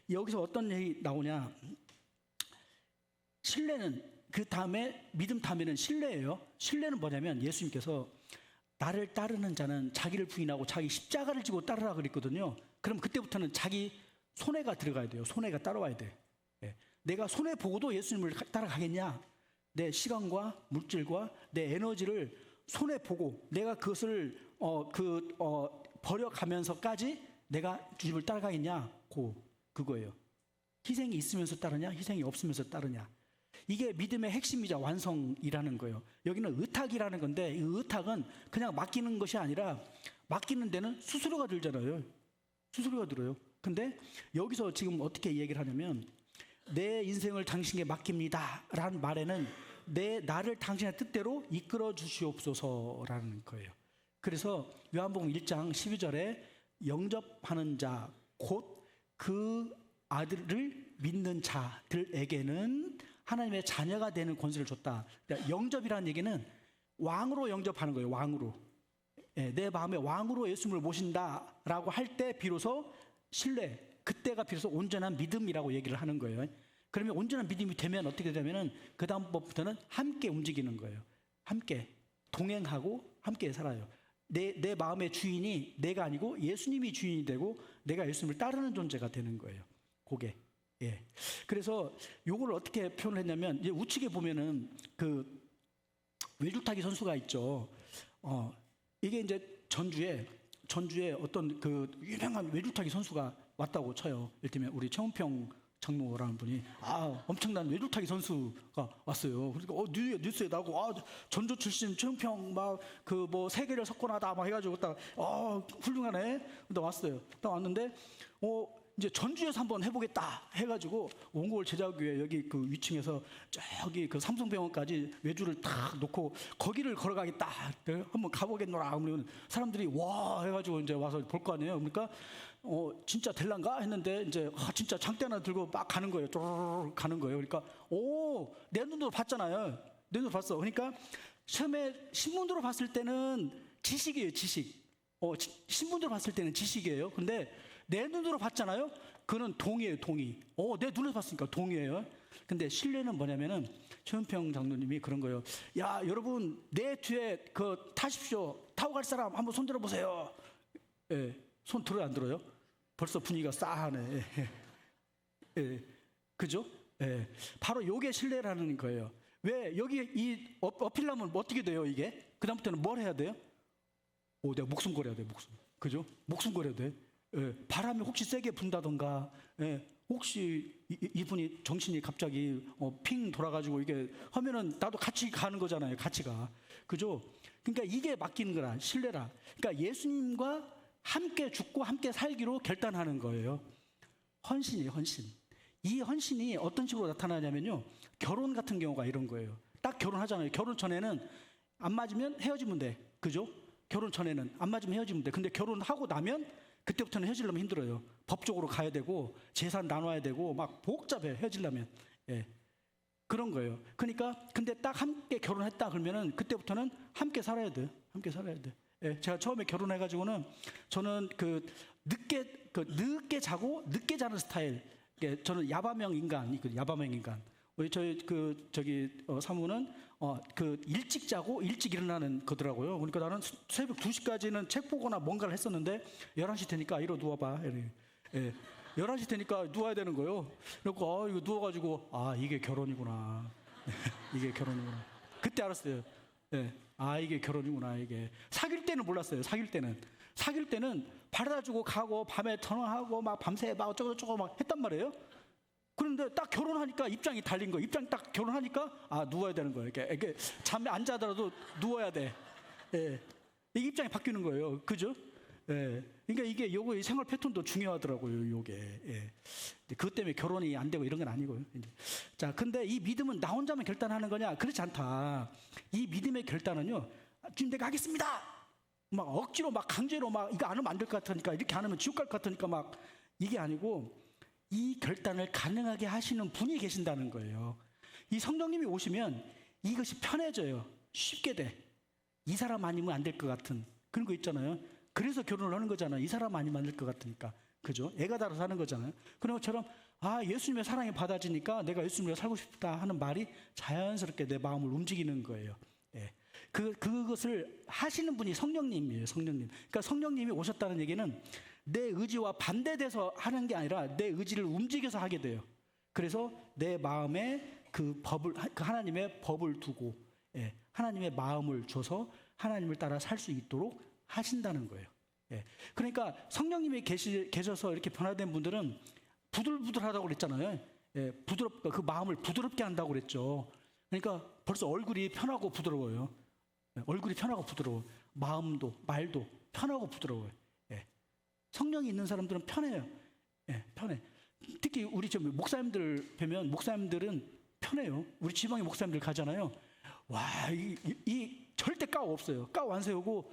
여기서 어떤 얘기 나오냐? 신뢰는 그 다음에, 믿음 다음에는 신뢰예요. 신뢰는 뭐냐면 예수님께서 나를 따르는 자는 자기를 부인하고 자기 십자가를 지고 따르라 그랬거든요. 그럼 그때부터는 자기 손해가 들어가야 돼요. 손해가 따라와야 돼. 예. 내가 손해 보고도 예수님을 따라가겠냐? 내 시간과 물질과 내 에너지를 손해 보고 내가 그것을 버려가면서까지 내가 주님을 따라가겠냐? 그거예요. 희생이 있으면서 따르냐? 희생이 없으면서 따르냐? 이게 믿음의 핵심이자 완성이라는 거예요. 여기는 의탁이라는 건데, 이 의탁은 그냥 맡기는 것이 아니라 맡기는 데는 수수료가 들잖아요. 수수료가 들어요. 근데 여기서 지금 어떻게 얘기를 하냐면 내 인생을 당신에게 맡깁니다 라는 말에는 나를 당신의 뜻대로 이끌어 주시옵소서라는 거예요. 그래서 요한복음 1장 12절에 영접하는 자 곧 그 아들을 믿는 자들에게는 하나님의 자녀가 되는 권세를 줬다. 그러니까 영접이라는 얘기는 왕으로 영접하는 거예요. 왕으로. 내 마음에 왕으로 예수님을 모신다라고 할 때 비로소 신뢰, 그때가 비로소 온전한 믿음이라고 얘기를 하는 거예요. 그러면 온전한 믿음이 되면 어떻게 되냐면은 그 다음부터는 함께 움직이는 거예요. 함께 동행하고 함께 살아요. 내 마음의 주인이 내가 아니고 예수님이 주인이 되고 내가 예수님을 따르는 존재가 되는 거예요. 그게. 예. 그래서 요걸 어떻게 표현을 했냐면 이제 우측에 보면은 그 외줄타기 선수가 있죠. 이게 이제 전주에 어떤 그 유명한 외줄타기 선수가 왔다고 쳐요. 예를 들면 우리 최은평 장로라는 분이 엄청난 외줄타기 선수가 왔어요. 그러니까 뉴스에 나오고 전주 출신 최은평 막 그 뭐 세계를 석권하다 막 해가지고 딱 훌륭하네. 근데 왔어요. 딱 왔는데 이제 전주에서 한번 해보겠다 해가지고 원골 제자교회 여기 그 위층에서 저기 그 삼성병원까지 외주를 딱 놓고 거기를 걸어가겠다. 한번 가보겠노라. 그러면 사람들이 와 해가지고 이제 와서 볼 거 아니에요. 그러니까 진짜 될란가 했는데 이제 진짜 장대 하나 들고 막 가는 거예요. 쪼르르 가는 거예요. 그러니까 내 눈으로 봤잖아요. 내 눈으로 봤어. 그러니까 처음에 신문으로 봤을 때는 지식이에요. 지식. 신문으로 봤을 때는 지식이에요. 근데 내 눈으로 봤잖아요. 그는 동이에요. 동이. 내 눈에서 봤으니까 동이에요. 근데 신뢰는 뭐냐면은 최은평 장로님이 그런 거예요. 야 여러분 내 뒤에 그 타십시오. 타고 갈 사람 한번 손 들어보세요. 예. 손 들어요 안 들어요? 벌써 분위기가 싸하네. 예. 그죠? 예. 바로 요게 신뢰라는 거예요. 왜 여기 이 어필하면 어떻게 돼요 이게? 그 다음부터는 뭘 해야 돼요? 내가 목숨 걸어야 돼 목숨. 그죠? 목숨 걸어야 돼. 예. 바람이 혹시 세게 분다던가 혹시 이분이 정신이 갑자기 핑 돌아가지고 이게 하면은 나도 같이 가는 거잖아요. 같이 가. 그죠? 그러니까 이게 맡기는 거라 신뢰라. 그러니까 예수님과 함께 죽고 함께 살기로 결단하는 거예요. 헌신이에요. 헌신. 이 헌신이 어떤 식으로 나타나냐면요. 결혼 같은 경우가 이런 거예요. 딱 결혼하잖아요. 결혼 전에는 안 맞으면 헤어지면 돼. 그죠? 결혼 전에는 안 맞으면 헤어지면 돼. 근데 결혼하고 나면 그때부터는 헤어지려면 힘들어요. 법적으로 가야 되고 재산 나눠야 되고 막 복잡해 헤어지려면. 예. 그런 거예요. 그러니까 근데 딱 함께 결혼했다 그러면은 그때부터는 함께 살아야 돼. 함께 살아야 돼. 예. 제가 처음에 결혼해가지고는 저는 늦게 자고 늦게 자는 스타일. 저는 야바명 인간. 우리 저기 사무는 일찍 자고 일찍 일어나는 거더라고요. 그러니까 나는 새벽 2시까지는 책 보거나 뭔가를 했었는데 11시 되니까 이리 누워봐. 예. 11시 되니까 누워야 되는 거예요. 그래서 이거 누워가지고 이게 결혼이구나. 이게 결혼이구나. 그때 알았어요. 예. 이게 결혼이구나. 이게 사귈 때는 몰랐어요. 사귈 때는 바래다 주고 가고 밤에 전화하고 막 밤새 막 어쩌고저쩌고 막 했단 말이에요. 그런데 딱 결혼하니까 입장이 달린 거예요. 입장이 딱 결혼하니까 누워야 되는 거예요. 이게 잠에 안 자더라도 누워야 돼. 예. 이게 입장이 바뀌는 거예요. 그죠? 예. 그러니까 이게 요거 생활 패턴도 중요하더라고요. 요게. 예. 그것 때문에 결혼이 안 되고 이런 건 아니고요. 자, 근데 이 믿음은 나 혼자만 결단하는 거냐? 그렇지 않다. 이 믿음의 결단은요. 지금 내가 하겠습니다. 막 억지로 막 강제로 막 이거 안 하면 안 될 것 같으니까 이렇게 안 하면 지옥 갈 것 같으니까 막 이게 아니고 이 결단을 가능하게 하시는 분이 계신다는 거예요. 이 성령님이 오시면 이것이 편해져요. 쉽게 돼. 이 사람 아니면 안 될 것 같은 그런 거 있잖아요. 그래서 결혼을 하는 거잖아요. 이 사람 아니면 안 될 것 같으니까. 그죠? 애가 달아서 하는 거잖아요. 그런 것처럼 예수님의 사랑이 받아지니까 내가 예수님을 살고 싶다 하는 말이 자연스럽게 내 마음을 움직이는 거예요. 예. 그것을 하시는 분이 성령님이에요. 성령님. 그러니까 성령님이 오셨다는 얘기는 내 의지와 반대돼서 하는 게 아니라 내 의지를 움직여서 하게 돼요. 그래서 내 마음에 그 하나님의 법을 두고 하나님의 마음을 줘서 하나님을 따라 살 수 있도록 하신다는 거예요. 그러니까 성령님이 계셔서 이렇게 변화된 분들은 부들부들하다고 그랬잖아요. 그 마음을 부드럽게 한다고 그랬죠. 그러니까 벌써 얼굴이 편하고 부드러워요. 얼굴이 편하고 부드러워. 마음도 말도 편하고 부드러워요. 성령이 있는 사람들은 편해요. 예, 편해. 특히 우리 저 목사님들 뵈면 목사님들은 편해요. 우리 지방에 목사님들 가잖아요. 와, 이 절대 까오 없어요. 까오 안 세우고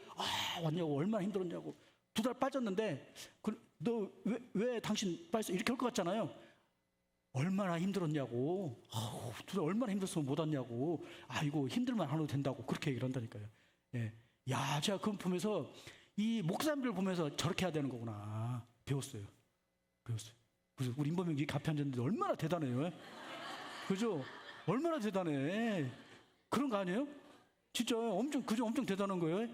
왔냐고 얼마나 힘들었냐고 2달 빠졌는데 너 왜 당신 빠졌어 이렇게 할 것 같잖아요. 얼마나 힘들었냐고 2달 얼마나 힘들었으면 못 왔냐고 이거 힘들면 안 와도 된다고 그렇게 얘기를 한다니까요. 예. 야, 제가 그걸 보면서 이 목사님들 보면서 저렇게 해야 되는 거구나 배웠어요. 그래서 우리 임범영 이 앞에 앉았는데 얼마나 대단해요. 그죠? 얼마나 대단해. 그런 거 아니에요? 진짜 엄청 대단한 거예요.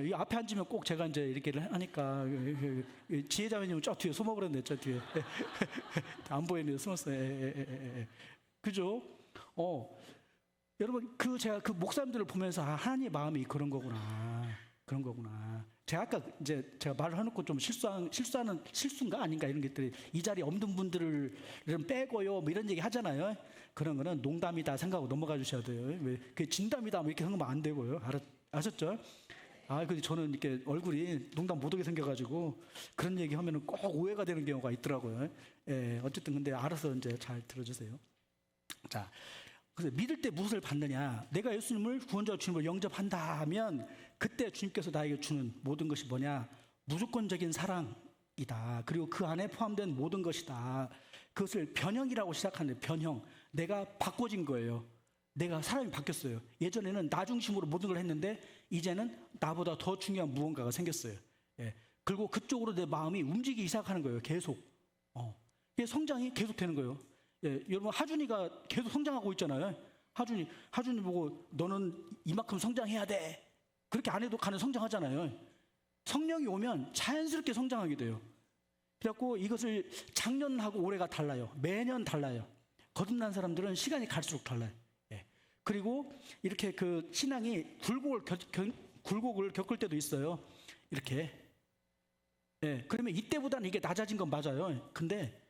이 앞에 앉으면 꼭 제가 이제 이렇게 하니까 지혜자매님은 저 뒤에 숨어버렸네. 저 뒤에 안 보이네요. 숨었어요. 그죠? 여러분 제가 그 목사님들을 보면서 하나님의 마음이 그런 거구나. 제가 아까 이제 제가 말을 해놓고 좀 실수인가 아닌가 이런 것들이 이 자리에 없는 분들을 빼고요 뭐 이런 얘기 하잖아요. 그런 거는 농담이다 생각하고 넘어가 주셔야 돼요. 왜 그 진담이다 뭐 이렇게 생각하면 안 되고요. 아셨죠? 근데 저는 이렇게 얼굴이 농담 못하게 생겨가지고 그런 얘기 하면은 꼭 오해가 되는 경우가 있더라고요. 예, 어쨌든 근데 알아서 이제 잘 들어주세요. 자, 그래서 믿을 때 무엇을 받느냐? 내가 예수님을 구원자 주님을 영접한다 하면 그때 주님께서 나에게 주는 모든 것이 뭐냐? 무조건적인 사랑이다. 그리고 그 안에 포함된 모든 것이다. 그것을 변형이라고 시작하는데 변형. 내가 바꿔진 거예요. 내가 사람이 바뀌었어요. 예전에는 나 중심으로 모든 걸 했는데 이제는 나보다 더 중요한 무언가가 생겼어요. 예. 그리고 그쪽으로 내 마음이 움직이기 시작하는 거예요. 계속. 이게 성장이 계속 되는 거예요. 예, 여러분 하준이가 계속 성장하고 있잖아요. 하준이 보고 너는 이만큼 성장해야 돼. 그렇게 안 해도 가는 성장하잖아요. 성령이 오면 자연스럽게 성장하게 돼요. 그래갖고 이것을 작년하고 올해가 달라요. 매년 달라요. 거듭난 사람들은 시간이 갈수록 달라요. 예. 그리고 이렇게 그 신앙이 굴곡을 겪을 때도 있어요. 이렇게. 예. 그러면 이때보다는 이게 낮아진 건 맞아요. 근데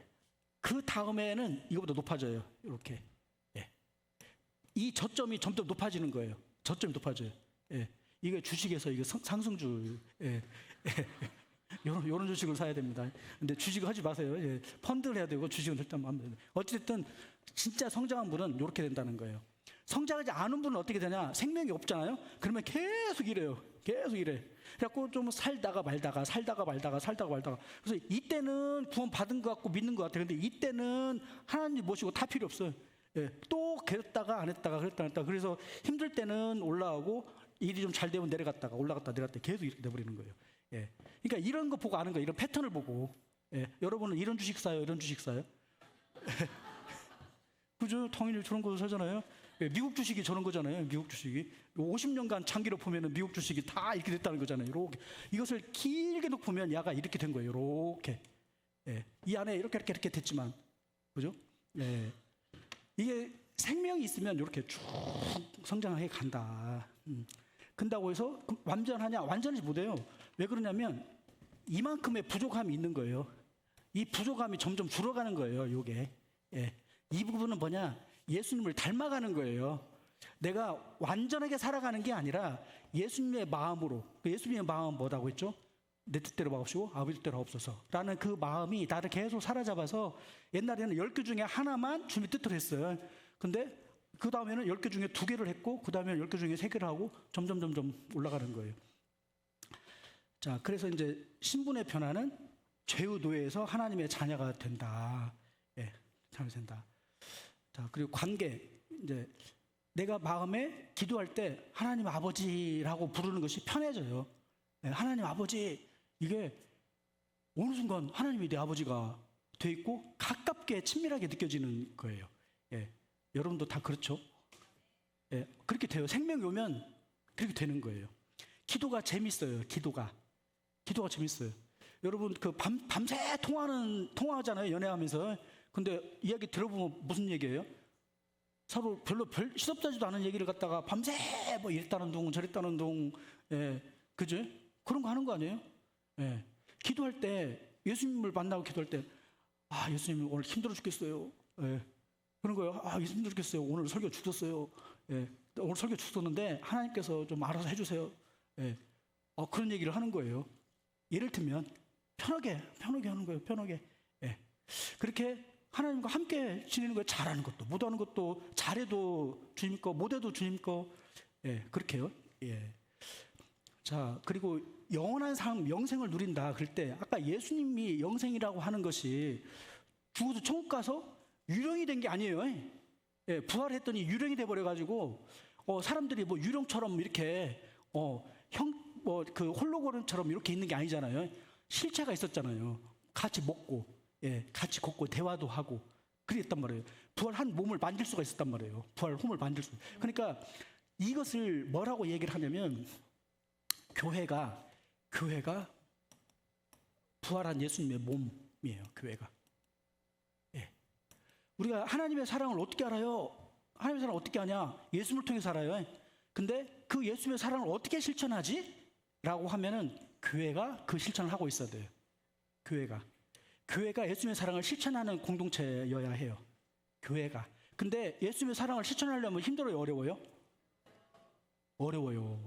그 다음에는 이거보다 높아져요. 이렇게. 예. 이 저점이 점점 높아지는 거예요. 저점이 높아져요. 예. 이게 주식에서 이게 상승주. 예. 요런 주식을 사야 됩니다. 근데 주식을 하지 마세요. 예. 펀드를 해야 되고 주식은 절대 안 합니다. 어쨌든 진짜 성장한 분은 이렇게 된다는 거예요. 성장하지 않은 분은 어떻게 되냐? 생명이 없잖아요. 그러면 계속 이래요. 계속 이래. 그래갖고 좀 살다가 말다가. 그래서 이때는 구원 받은 것 같고 믿는 것 같아요. 근데 이때는 하나님 모시고 다 필요 없어요. 예. 또 그랬다가 안 했다가 그랬다가 안 했다가. 그래서 힘들 때는 올라가고 일이 좀 잘 되면 내려갔다가 올라갔다 내려갔다 계속 이렇게 돼버리는 거예요. 예. 그러니까 이런 거 보고 아는 거예요. 이런 패턴을 보고. 예. 여러분은 이런 주식 사요? 이런 주식 사요? 그죠? 당연히 저런 거 사잖아요. 예. 미국 주식이 저런 거잖아요. 미국 주식이 50년간 장기로 보면은 미국 주식이 다 이렇게 됐다는 거잖아요. 이렇게 이것을 길게 놓고 보면 야가 이렇게 된 거예요. 이렇게. 예. 이 안에 이렇게 됐지만, 그죠? 예. 이게 생명이 있으면 이렇게 쭉 성장해 간다. 근다고 해서 완전하냐? 완전히 못해요. 왜 그러냐면 이만큼의 부족함이 있는 거예요. 이 부족함이 점점 줄어가는 거예요. 요게. 예. 이 부분은 뭐냐? 예수님을 닮아가는 거예요. 내가 완전하게 살아가는 게 아니라 예수님의 마음으로. 예수님의 마음은 뭐라고 했죠? 내 뜻대로 마옵시고 아버지 뜻대로 하옵소서 라는 그 마음이 나를 계속 사로잡아서 옛날에는 10개 중에 하나만 주님의 뜻대로 했어요. 근데 그 다음에는 10개 중에 2개를 했고 그 다음에는 10개 중에 3개를 하고 점점 올라가는 거예요. 자, 그래서 이제 신분의 변화는 죄의 노예에서 하나님의 자녀가 된다. 예, 자녀가 된다. 자, 그리고 관계. 이제 내가 마음에 기도할 때 하나님 아버지라고 부르는 것이 편해져요. 예, 하나님 아버지. 이게 어느 순간 하나님이 내 아버지가 돼 있고 가깝게 친밀하게 느껴지는 거예요. 예, 여러분도 다 그렇죠? 예, 그렇게 돼요. 생명이 오면 그렇게 되는 거예요. 기도가 재밌어요. 기도가 재밌어요. 여러분 그 밤새 통화하잖아요. 연애하면서. 근데 이야기 들어보면 무슨 얘기예요? 서로 별로 시덥지도 않은 얘기를 갖다가 밤새 뭐 이랬다는 둥 저랬다는 둥. 예, 그죠? 그런 거 하는 거 아니에요? 예. 기도할 때 예수님을 만나고 기도할 때 예수님 오늘 힘들어 죽겠어요. 예. 그런 거예요. 예수님 힘들어 죽겠어요. 오늘 설교 죽었어요. 예. 오늘 설교 죽었는데 하나님께서 좀 알아서 해주세요. 예. 그런 얘기를 하는 거예요. 예를 들면 편하게 하는 거예요. 편하게. 그렇게 하나님과 함께 지내는 거예요. 잘하는 것도, 못하는 것도, 잘해도 주님 거, 못해도 주님 거. 예, 그렇게요. 예. 자, 그리고 영원한 삶, 영생을 누린다. 그럴 때, 아까 예수님이 영생이라고 하는 것이 죽어서 천국 가서 유령이 된 게 아니에요. 예, 부활했더니 유령이 돼버려가지고, 사람들이 뭐 유령처럼 이렇게, 그 홀로그램처럼 이렇게 있는 게 아니잖아요. 실체가 있었잖아요. 같이 먹고, 예, 같이 걷고, 대화도 하고, 그랬단 말이에요. 부활한 몸을 만질 수가 있었단 말이에요. 부활 몸을 만질 수. 그러니까 이것을 뭐라고 얘기를 하냐면, 교회가 부활한 예수님의 몸이에요. 교회가. 예. 우리가 하나님의 사랑을 어떻게 알아요? 하나님의 사랑을 어떻게 아냐? 예수님을 통해서 알아요. 근데 그 예수님의 사랑을 어떻게 실천하지? 라고 하면은 교회가 그 실천을 하고 있어야 돼요. 교회가 예수님의 사랑을 실천하는 공동체여야 해요. 교회가. 근데 예수님의 사랑을 실천하려면 힘들어요, 어려워요? 어려워요.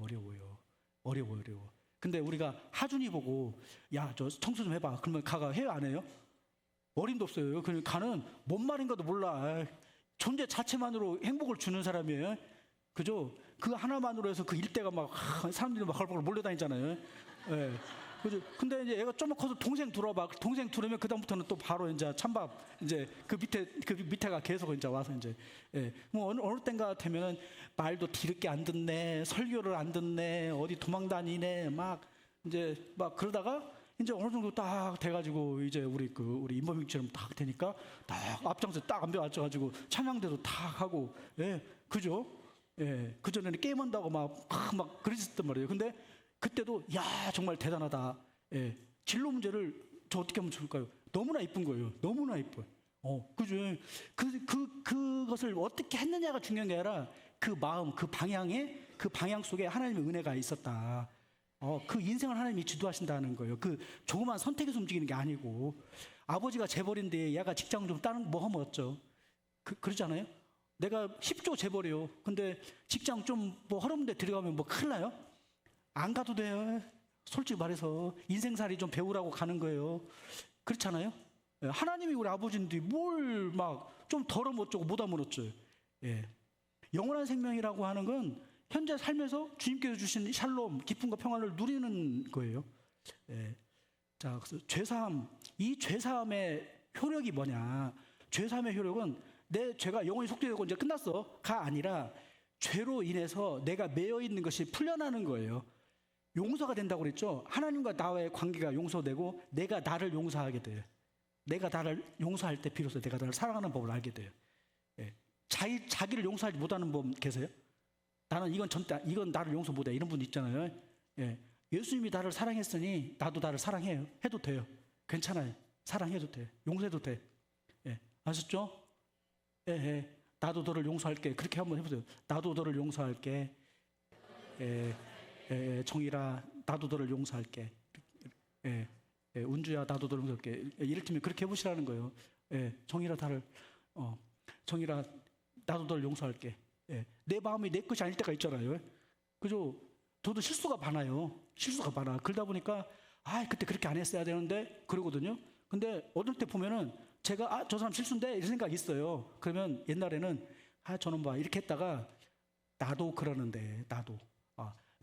근데 우리가 하준이 보고, 야, 저 청소 좀 해봐. 그러면 가가 해요, 안 해요? 어림도 없어요. 그냥 가는 뭔 말인가도 몰라. 존재 자체만으로 행복을 주는 사람이에요. 그죠? 그 하나만으로 해서 그 일대가 막 사람들이 막 걸벌 몰려다니잖아요. 예. 그죠? 근데 이제 애가 좀 커서 동생 들어봐. 동생 들으면 그 다음부터는 또 바로 이제 찬밥 이제 그 밑에가 계속 이제 와서 이제 뭐 어느 때인가 되면은 말도 뒤늦게 안 듣네, 설교를 안 듣네, 어디 도망 다니네, 막 이제 막 그러다가 이제 어느 정도 딱 돼가지고 이제 우리 임범익처럼 딱 되니까 딱 앞장서 딱 안배 앉아가지고 찬양대도 딱 하고 그죠? 그 전에는 게임한다고 막 그랬었단 말이에요. 근데 그때도 야 정말 대단하다. 진로 문제를 저 어떻게 하면 좋을까요? 너무나 이쁜 거예요. 너무나 이뻐요. 그죠? 그것을 어떻게 했느냐가 중요한 게 아니라 그 마음, 그 방향 속에 하나님의 은혜가 있었다. 그 인생을 하나님이 지도하신다는 거예요. 그 조그만 선택에서 움직이는 게 아니고 아버지가 재벌인데 얘가 직장 좀 다른 뭐 하면 어쩌? 그러잖아요. 내가 10조 재벌이요. 근데 직장 좀 뭐 허름데 들어가면 뭐 큰일 나요? 안 가도 돼요. 솔직히 말해서 인생살이 좀 배우라고 가는 거예요. 그렇잖아요. 하나님이 우리 아버지인데 뭘 막 좀 덜어면 어쩌고 못하면 어쩌요. 영원한 생명이라고 하는 건 현재 삶에서 주님께서 주신 샬롬, 기쁨과 평안을 누리는 거예요. 자, 그래서 죄사함, 이 죄사함의 효력이 뭐냐? 죄사함의 효력은 내 죄가 영원히 속죄되고 이제 끝났어가 아니라 죄로 인해서 내가 매여 있는 것이 풀려나는 거예요. 용서가 된다고 그랬죠. 하나님과 나의 관계가 용서되고 내가 나를 용서하게 돼요. 내가 나를 용서할 때 비로소 내가 나를 사랑하는 법을 알게 돼요. 자기를 용서하지 못하는 분 계세요? 나는 이건 나를 용서 못해 이런 분 있잖아요. 예수님이 나를 사랑했으니 나도 나를 사랑해요. 해도 돼요. 괜찮아요. 사랑해도 돼. 용서해도 돼. 아셨죠? 나도 너를 용서할게. 그렇게 한번 해보세요. 나도 너를 용서할게. 정일아, 나도 너를 용서할게. 운주야, 나도 너를 용서할게. 이를테면 그렇게 해보시라는 거예요. 정일아, 정일아, 나도 너를 용서할게. 내 마음이 내 것이 아닐 때가 있잖아요. 그죠? 저도 실수가 많아요. 그러다 보니까 그때 그렇게 안 했어야 되는데 그러거든요. 근데 어떨 때 보면은 제가 저 사람 실수인데 이런 생각이 있어요. 그러면 옛날에는 저는 뭐 이렇게 했다가 나도 그러는데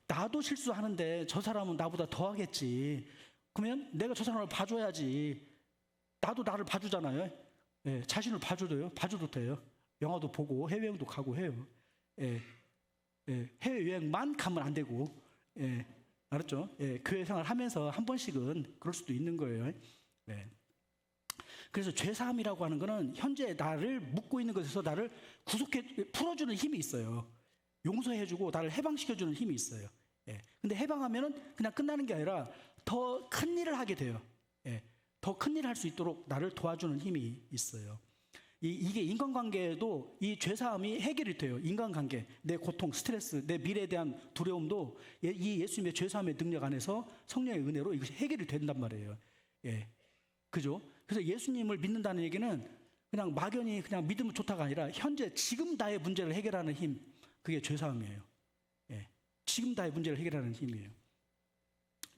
나도 실수하는데 저 사람은 나보다 더 하겠지. 그러면 내가 저 사람을 봐줘야지. 나도 나를 봐주잖아요. 자신을 봐줘도 돼요. 영화도 보고 해외여행도 가고 해요. 해외여행만 가면 안 되고, 알았죠? 교회 생활 하면서 한 번씩은 그럴 수도 있는 거예요. 그래서 죄사함이라고 하는 거는 현재 나를 묶고 있는 것에서 나를 풀어주는 힘이 있어요. 용서해주고 나를 해방시켜주는 힘이 있어요. 근데 해방하면은 그냥 끝나는 게 아니라 더 큰 일을 하게 돼요. 더 큰 일을 할 수 있도록 나를 도와주는 힘이 있어요. 이게 인간관계에도 이 죄사함이 해결이 돼요. 인간관계, 내 고통, 스트레스, 내 미래에 대한 두려움도 이 예수님의 죄사함의 능력 안에서 성령의 은혜로 이것이 해결이 된단 말이에요. 그죠? 그래서 예수님을 믿는다는 얘기는 그냥 막연히 그냥 믿으면 좋다가 아니라 현재 지금 나의 문제를 해결하는 힘, 그게 죄사함이에요. 지금 나의 문제를 해결하는 힘이에요.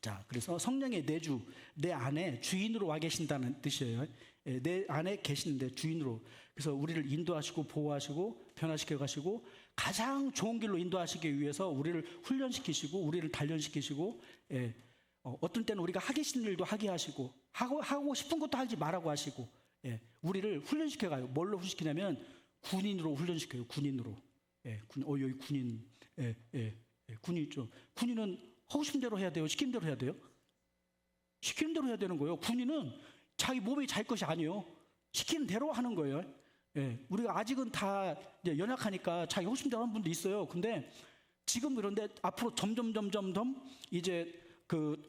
자, 그래서 성령의 내주, 내 안에 주인으로 와 계신다는 뜻이에요. 예, 내 안에 계시는데 주인으로. 그래서 우리를 인도하시고 보호하시고 변화시켜 가시고 가장 좋은 길로 인도하시기 위해서 우리를 훈련시키시고 우리를 단련시키시고, 예, 어떤 때는 우리가 하기 싫은 일도 하게 하시고 하고 싶은 것도 하지 말라고 하시고, 예, 우리를 훈련시켜 가요. 뭘로 훈련시키냐면 군인으로 훈련시켜요. 군인으로. 예, 여기 군인. 예, 예, 예, 군인 있죠. 군인은 하고 싶은 대로 해야 돼요? 시키는 대로 해야 돼요? 시키는 대로 해야 되는 거예요. 군인은 자기 몸이 자기 것이 아니에요. 시키는 대로 하는 거예요. 예, 우리가 아직은 다 이제 연약하니까 자기 하고 싶은 대로 하는 분도 있어요. 근데 지금 그런데 앞으로 점점 이제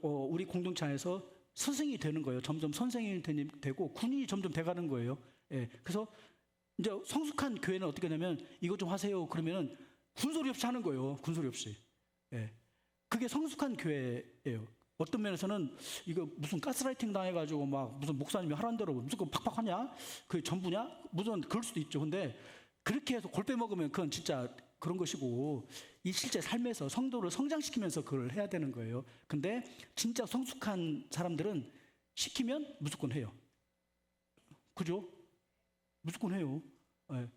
우리 공동체 안에서 스승이 되는 거예요. 점점 선생님이 되고 군인이 점점 돼가는 거예요. 예, 그래서 이제 성숙한 교회는 어떻게 되냐면 이것 좀 하세요. 그러면은 군소리 없이 하는 거예요. 군소리 없이. 예. 그게 성숙한 교회예요. 어떤 면에서는 이거 무슨 가스라이팅 당해가지고 막 무슨 목사님이 하라는 대로 무슨 팍팍 하냐? 그게 전부냐? 무슨 그럴 수도 있죠. 근데 그렇게 해서 골 빼먹으면 그건 진짜 그런 것이고, 이 실제 삶에서 성도를 성장시키면서 그걸 해야 되는 거예요. 근데 진짜 성숙한 사람들은 시키면 무조건 해요. 그죠? 무조건 해요. 예.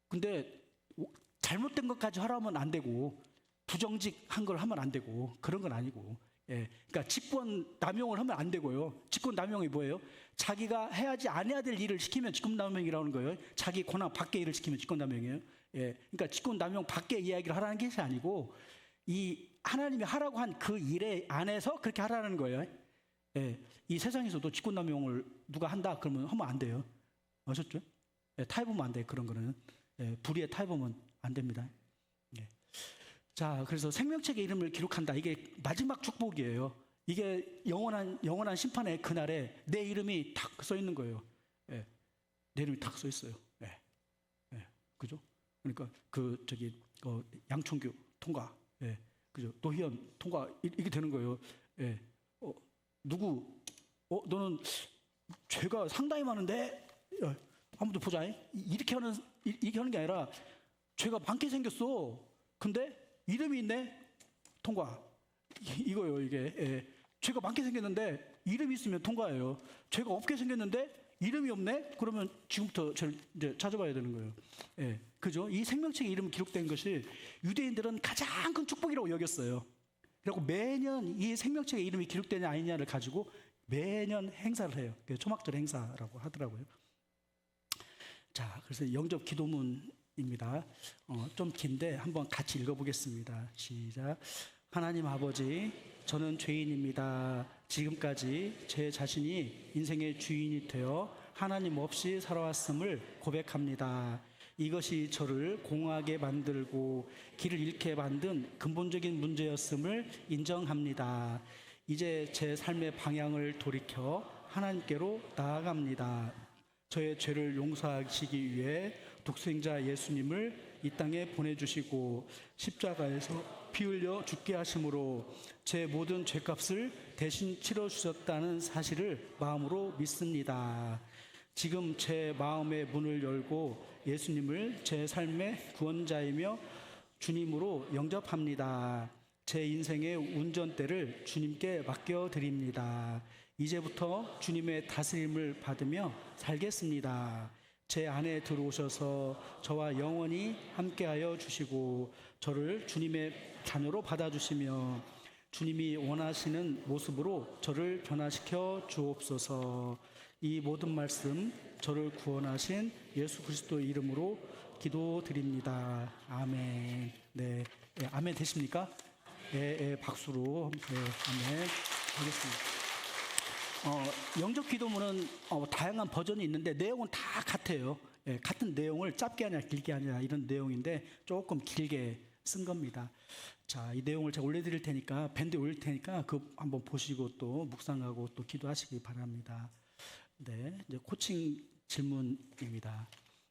근데 잘못된 것까지 하라면 안 되고 부정직한 걸 하면 안 되고 그런 건 아니고, 예, 그러니까 직권 남용을 하면 안 되고요. 직권 남용이 뭐예요? 자기가 해야지 안 해야 될 일을 시키면 직권 남용이라는 거예요. 자기 권한 밖의 일을 시키면 직권 남용이에요. 예, 그러니까 직권 남용 밖의 이야기를 하라는 것이 아니고 이 하나님이 하라고 한 그 일에 안에서 그렇게 하라는 거예요. 예, 이 세상에서도 직권 남용을 누가 한다 그러면 하면 안 돼요. 아셨죠? 예, 타협하면 안 돼요. 그런 거는. 예, 불의에 타협하면 안 됩니다. 예. 자, 그래서 생명책의 이름을 기록한다. 이게 마지막 축복이에요. 이게 영원한 심판의 그날에 내 이름이 탁 써 있는 거예요. 예, 내 이름이 탁 써 있어요. 예, 예, 그죠? 그러니까 양청규 통과, 예, 그죠? 노희연 통과 이게 되는 거예요. 예, 너는 죄가 상당히 많은데, 한번 더 보자. 이렇게 하는 게 아니라 죄가 많게 생겼어. 근데 이름이 있네. 통과. 이거요. 이게, 예. 죄가 많게 생겼는데 이름이 있으면 통과예요. 죄가 없게 생겼는데 이름이 없네. 그러면 지금부터 저를 이제 찾아봐야 되는 거예요. 예, 그죠? 이 생명책에 이름 기록된 것이 유대인들은 가장 큰 축복이라고 여겼어요. 그리고 매년 이 생명책에 이름이 기록되냐 아니냐를 가지고 매년 행사를 해요. 초막절 행사라고 하더라고요. 자, 그래서 영접 기도문입니다. 좀 긴데 한번 같이 읽어보겠습니다. 시작. 하나님 아버지, 저는 죄인입니다. 지금까지 제 자신이 인생의 주인이 되어 하나님 없이 살아왔음을 고백합니다. 이것이 저를 공허하게 만들고 길을 잃게 만든 근본적인 문제였음을 인정합니다. 이제 제 삶의 방향을 돌이켜 하나님께로 나아갑니다. 저의 죄를 용서하시기 위해 독생자 예수님을 이 땅에 보내주시고 십자가에서 피 흘려 죽게 하심으로 제 모든 죄값을 대신 치러주셨다는 사실을 마음으로 믿습니다. 지금 제 마음의 문을 열고 예수님을 제 삶의 구원자이며 주님으로 영접합니다. 제 인생의 운전대를 주님께 맡겨드립니다. 이제부터 주님의 다스림을 받으며 살겠습니다. 제 안에 들어오셔서 저와 영원히 함께하여 주시고 저를 주님의 자녀로 받아주시며 주님이 원하시는 모습으로 저를 변화시켜 주옵소서. 이 모든 말씀 저를 구원하신 예수 그리스도의 이름으로 기도드립니다. 아멘. 네, 네, 아멘 되십니까? 네, 네, 박수로 네, 아멘 하겠습니다. 영접 기도문은 다양한 버전이 있는데 내용은 다 같아요. 예, 같은 내용을 짧게 하냐 길게 하냐 이런 내용인데 조금 길게 쓴 겁니다. 자, 이 내용을 제가 올려드릴 테니까 밴드에 올릴 테니까 그 한번 보시고 또 묵상하고 또 기도하시기 바랍니다. 네, 이제 코칭 질문입니다.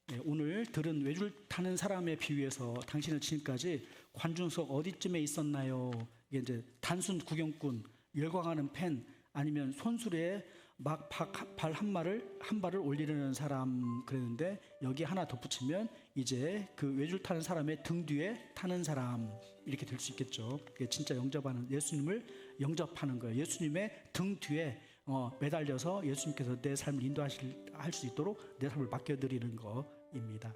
네, 오늘 들은 외줄 타는 사람에 비유해서 당신은 지금까지 관중석 어디쯤에 있었나요? 이게 이제 단순 구경꾼, 열광하는 팬, 아니면 손수레에 막 발 한 발을 올리려는 사람 그랬는데 여기 하나 덧붙이면 이제 그 외줄 타는 사람의 등 뒤에 타는 사람 이렇게 될 수 있겠죠. 그게 진짜 영접하는 예수님을 영접하는 거예요. 예수님의 등 뒤에 매달려서 예수님께서 내 삶을 인도할 수 있도록 내 삶을 맡겨드리는 거입니다.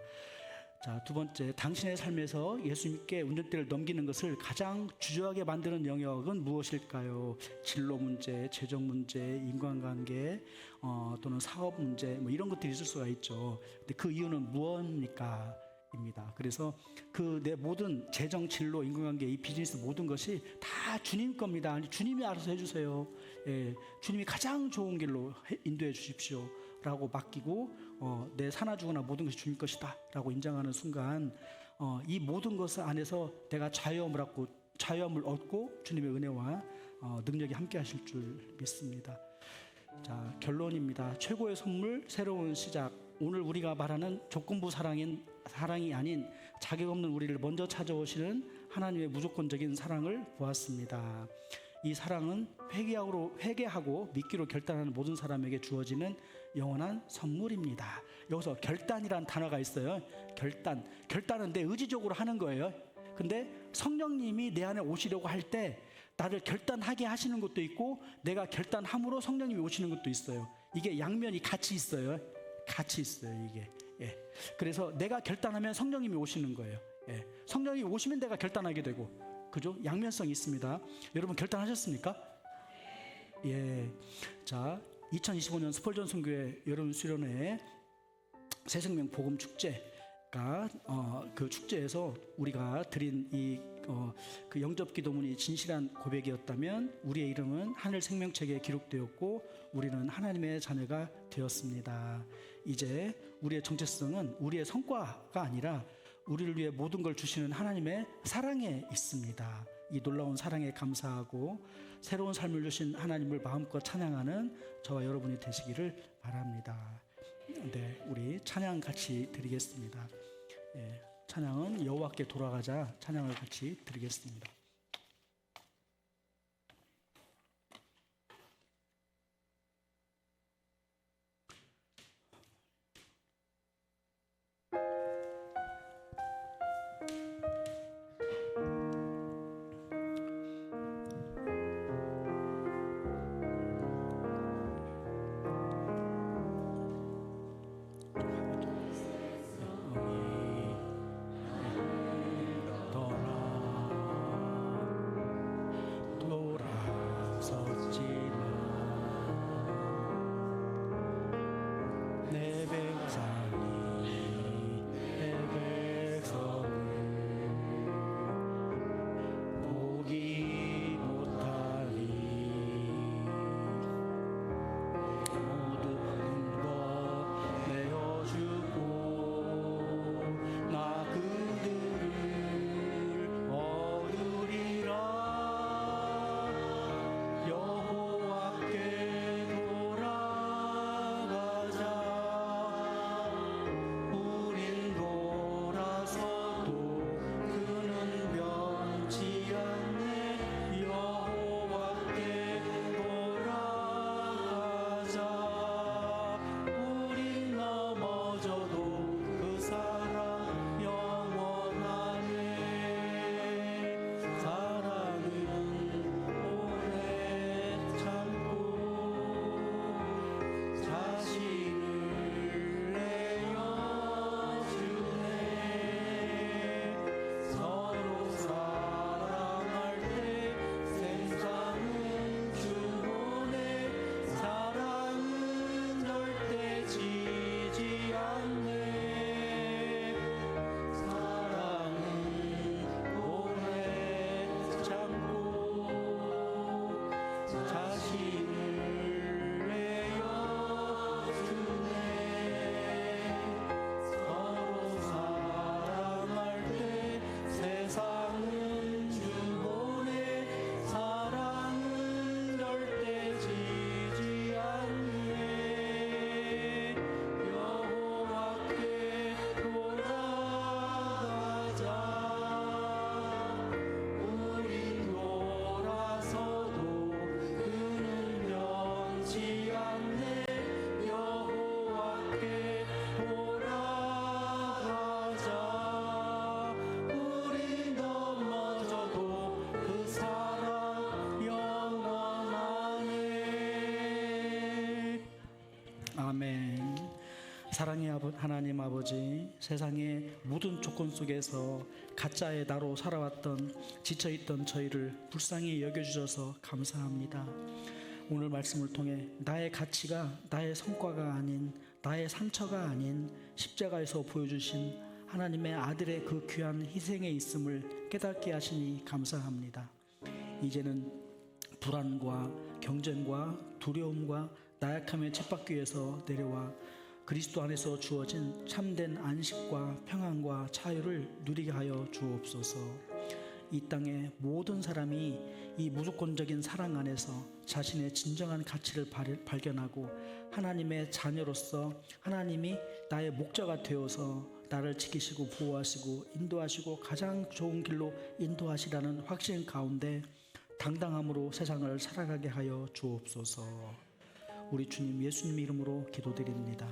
자, 두 번째, 당신의 삶에서 예수님께 운전대를 넘기는 것을 가장 주저하게 만드는 영역은 무엇일까요? 진로 문제, 재정 문제, 인간관계, 또는 사업 문제, 뭐 이런 것들이 있을 수가 있죠. 근데 그 이유는 무엇입니까? 입니다. 그래서 그 내 모든 재정, 진로, 인간관계, 이 비즈니스 모든 것이 다 주님 겁니다. 아니, 주님이 알아서 해주세요. 예, 주님이 가장 좋은 길로 인도해 주십시오. 라고 맡기고 내 사나 죽으나 모든 것이 주님 것이다 라고 인정하는 순간 이 모든 것을 안에서 내가 자유함을 얻고 주님의 은혜와 능력이 함께 하실 줄 믿습니다. 자, 결론입니다. 최고의 선물, 새로운 시작. 오늘 우리가 말하는 조건부 사랑이 아닌 자격 없는 우리를 먼저 찾아오시는 하나님의 무조건적인 사랑을 보았습니다. 이 사랑은 회개하고 믿기로 결단하는 모든 사람에게 주어지는 영원한 선물입니다. 여기서 결단이란 단어가 있어요. 결단은 내 의지적으로 하는 거예요. 근데 성령님이 내 안에 오시려고 할 때 나를 결단하게 하시는 것도 있고 내가 결단함으로 성령님이 오시는 것도 있어요. 이게 양면이 같이 있어요. 이게. 예. 그래서 내가 결단하면 성령님이 오시는 거예요. 예. 성령이 오시면 내가 결단하게 되고, 그죠? 양면성이 있습니다. 여러분 결단하셨습니까? 예. 자, 2025년 스펄전 선교회 여름 수련회 새생명 복음 축제가 그 축제에서 우리가 드린 그 영접 기도문이 진실한 고백이었다면 우리의 이름은 하늘 생명책에 기록되었고 우리는 하나님의 자녀가 되었습니다. 이제 우리의 정체성은 우리의 성과가 아니라 우리를 위해 모든 걸 주시는 하나님의 사랑에 있습니다. 이 놀라운 사랑에 감사하고 새로운 삶을 주신 하나님을 마음껏 찬양하는 저와 여러분이 되시기를 바랍니다. 네, 우리 찬양 같이 드리겠습니다. 예, 찬양은 여호와께 돌아가자 찬양을 같이 드리겠습니다. 사랑의 하나님 아버지, 세상의 모든 조건 속에서 가짜의 나로 살아왔던 지쳐있던 저희를 불쌍히 여겨주셔서 감사합니다. 오늘 말씀을 통해 나의 가치가 나의 성과가 아닌, 나의 상처가 아닌 십자가에서 보여주신 하나님의 아들의 그 귀한 희생에 있음을 깨닫게 하시니 감사합니다. 이제는 불안과 경쟁과 두려움과 나약함의 쳇바퀴에서 내려와 그리스도 안에서 주어진 참된 안식과 평안과 자유를 누리게 하여 주옵소서. 이 땅의 모든 사람이 이 무조건적인 사랑 안에서 자신의 진정한 가치를 발견하고 하나님의 자녀로서 하나님이 나의 목자가 되어서 나를 지키시고 보호하시고 인도하시고 가장 좋은 길로 인도하시라는 확신 가운데 당당함으로 세상을 살아가게 하여 주옵소서. 우리 주님 예수님 이름으로 기도드립니다.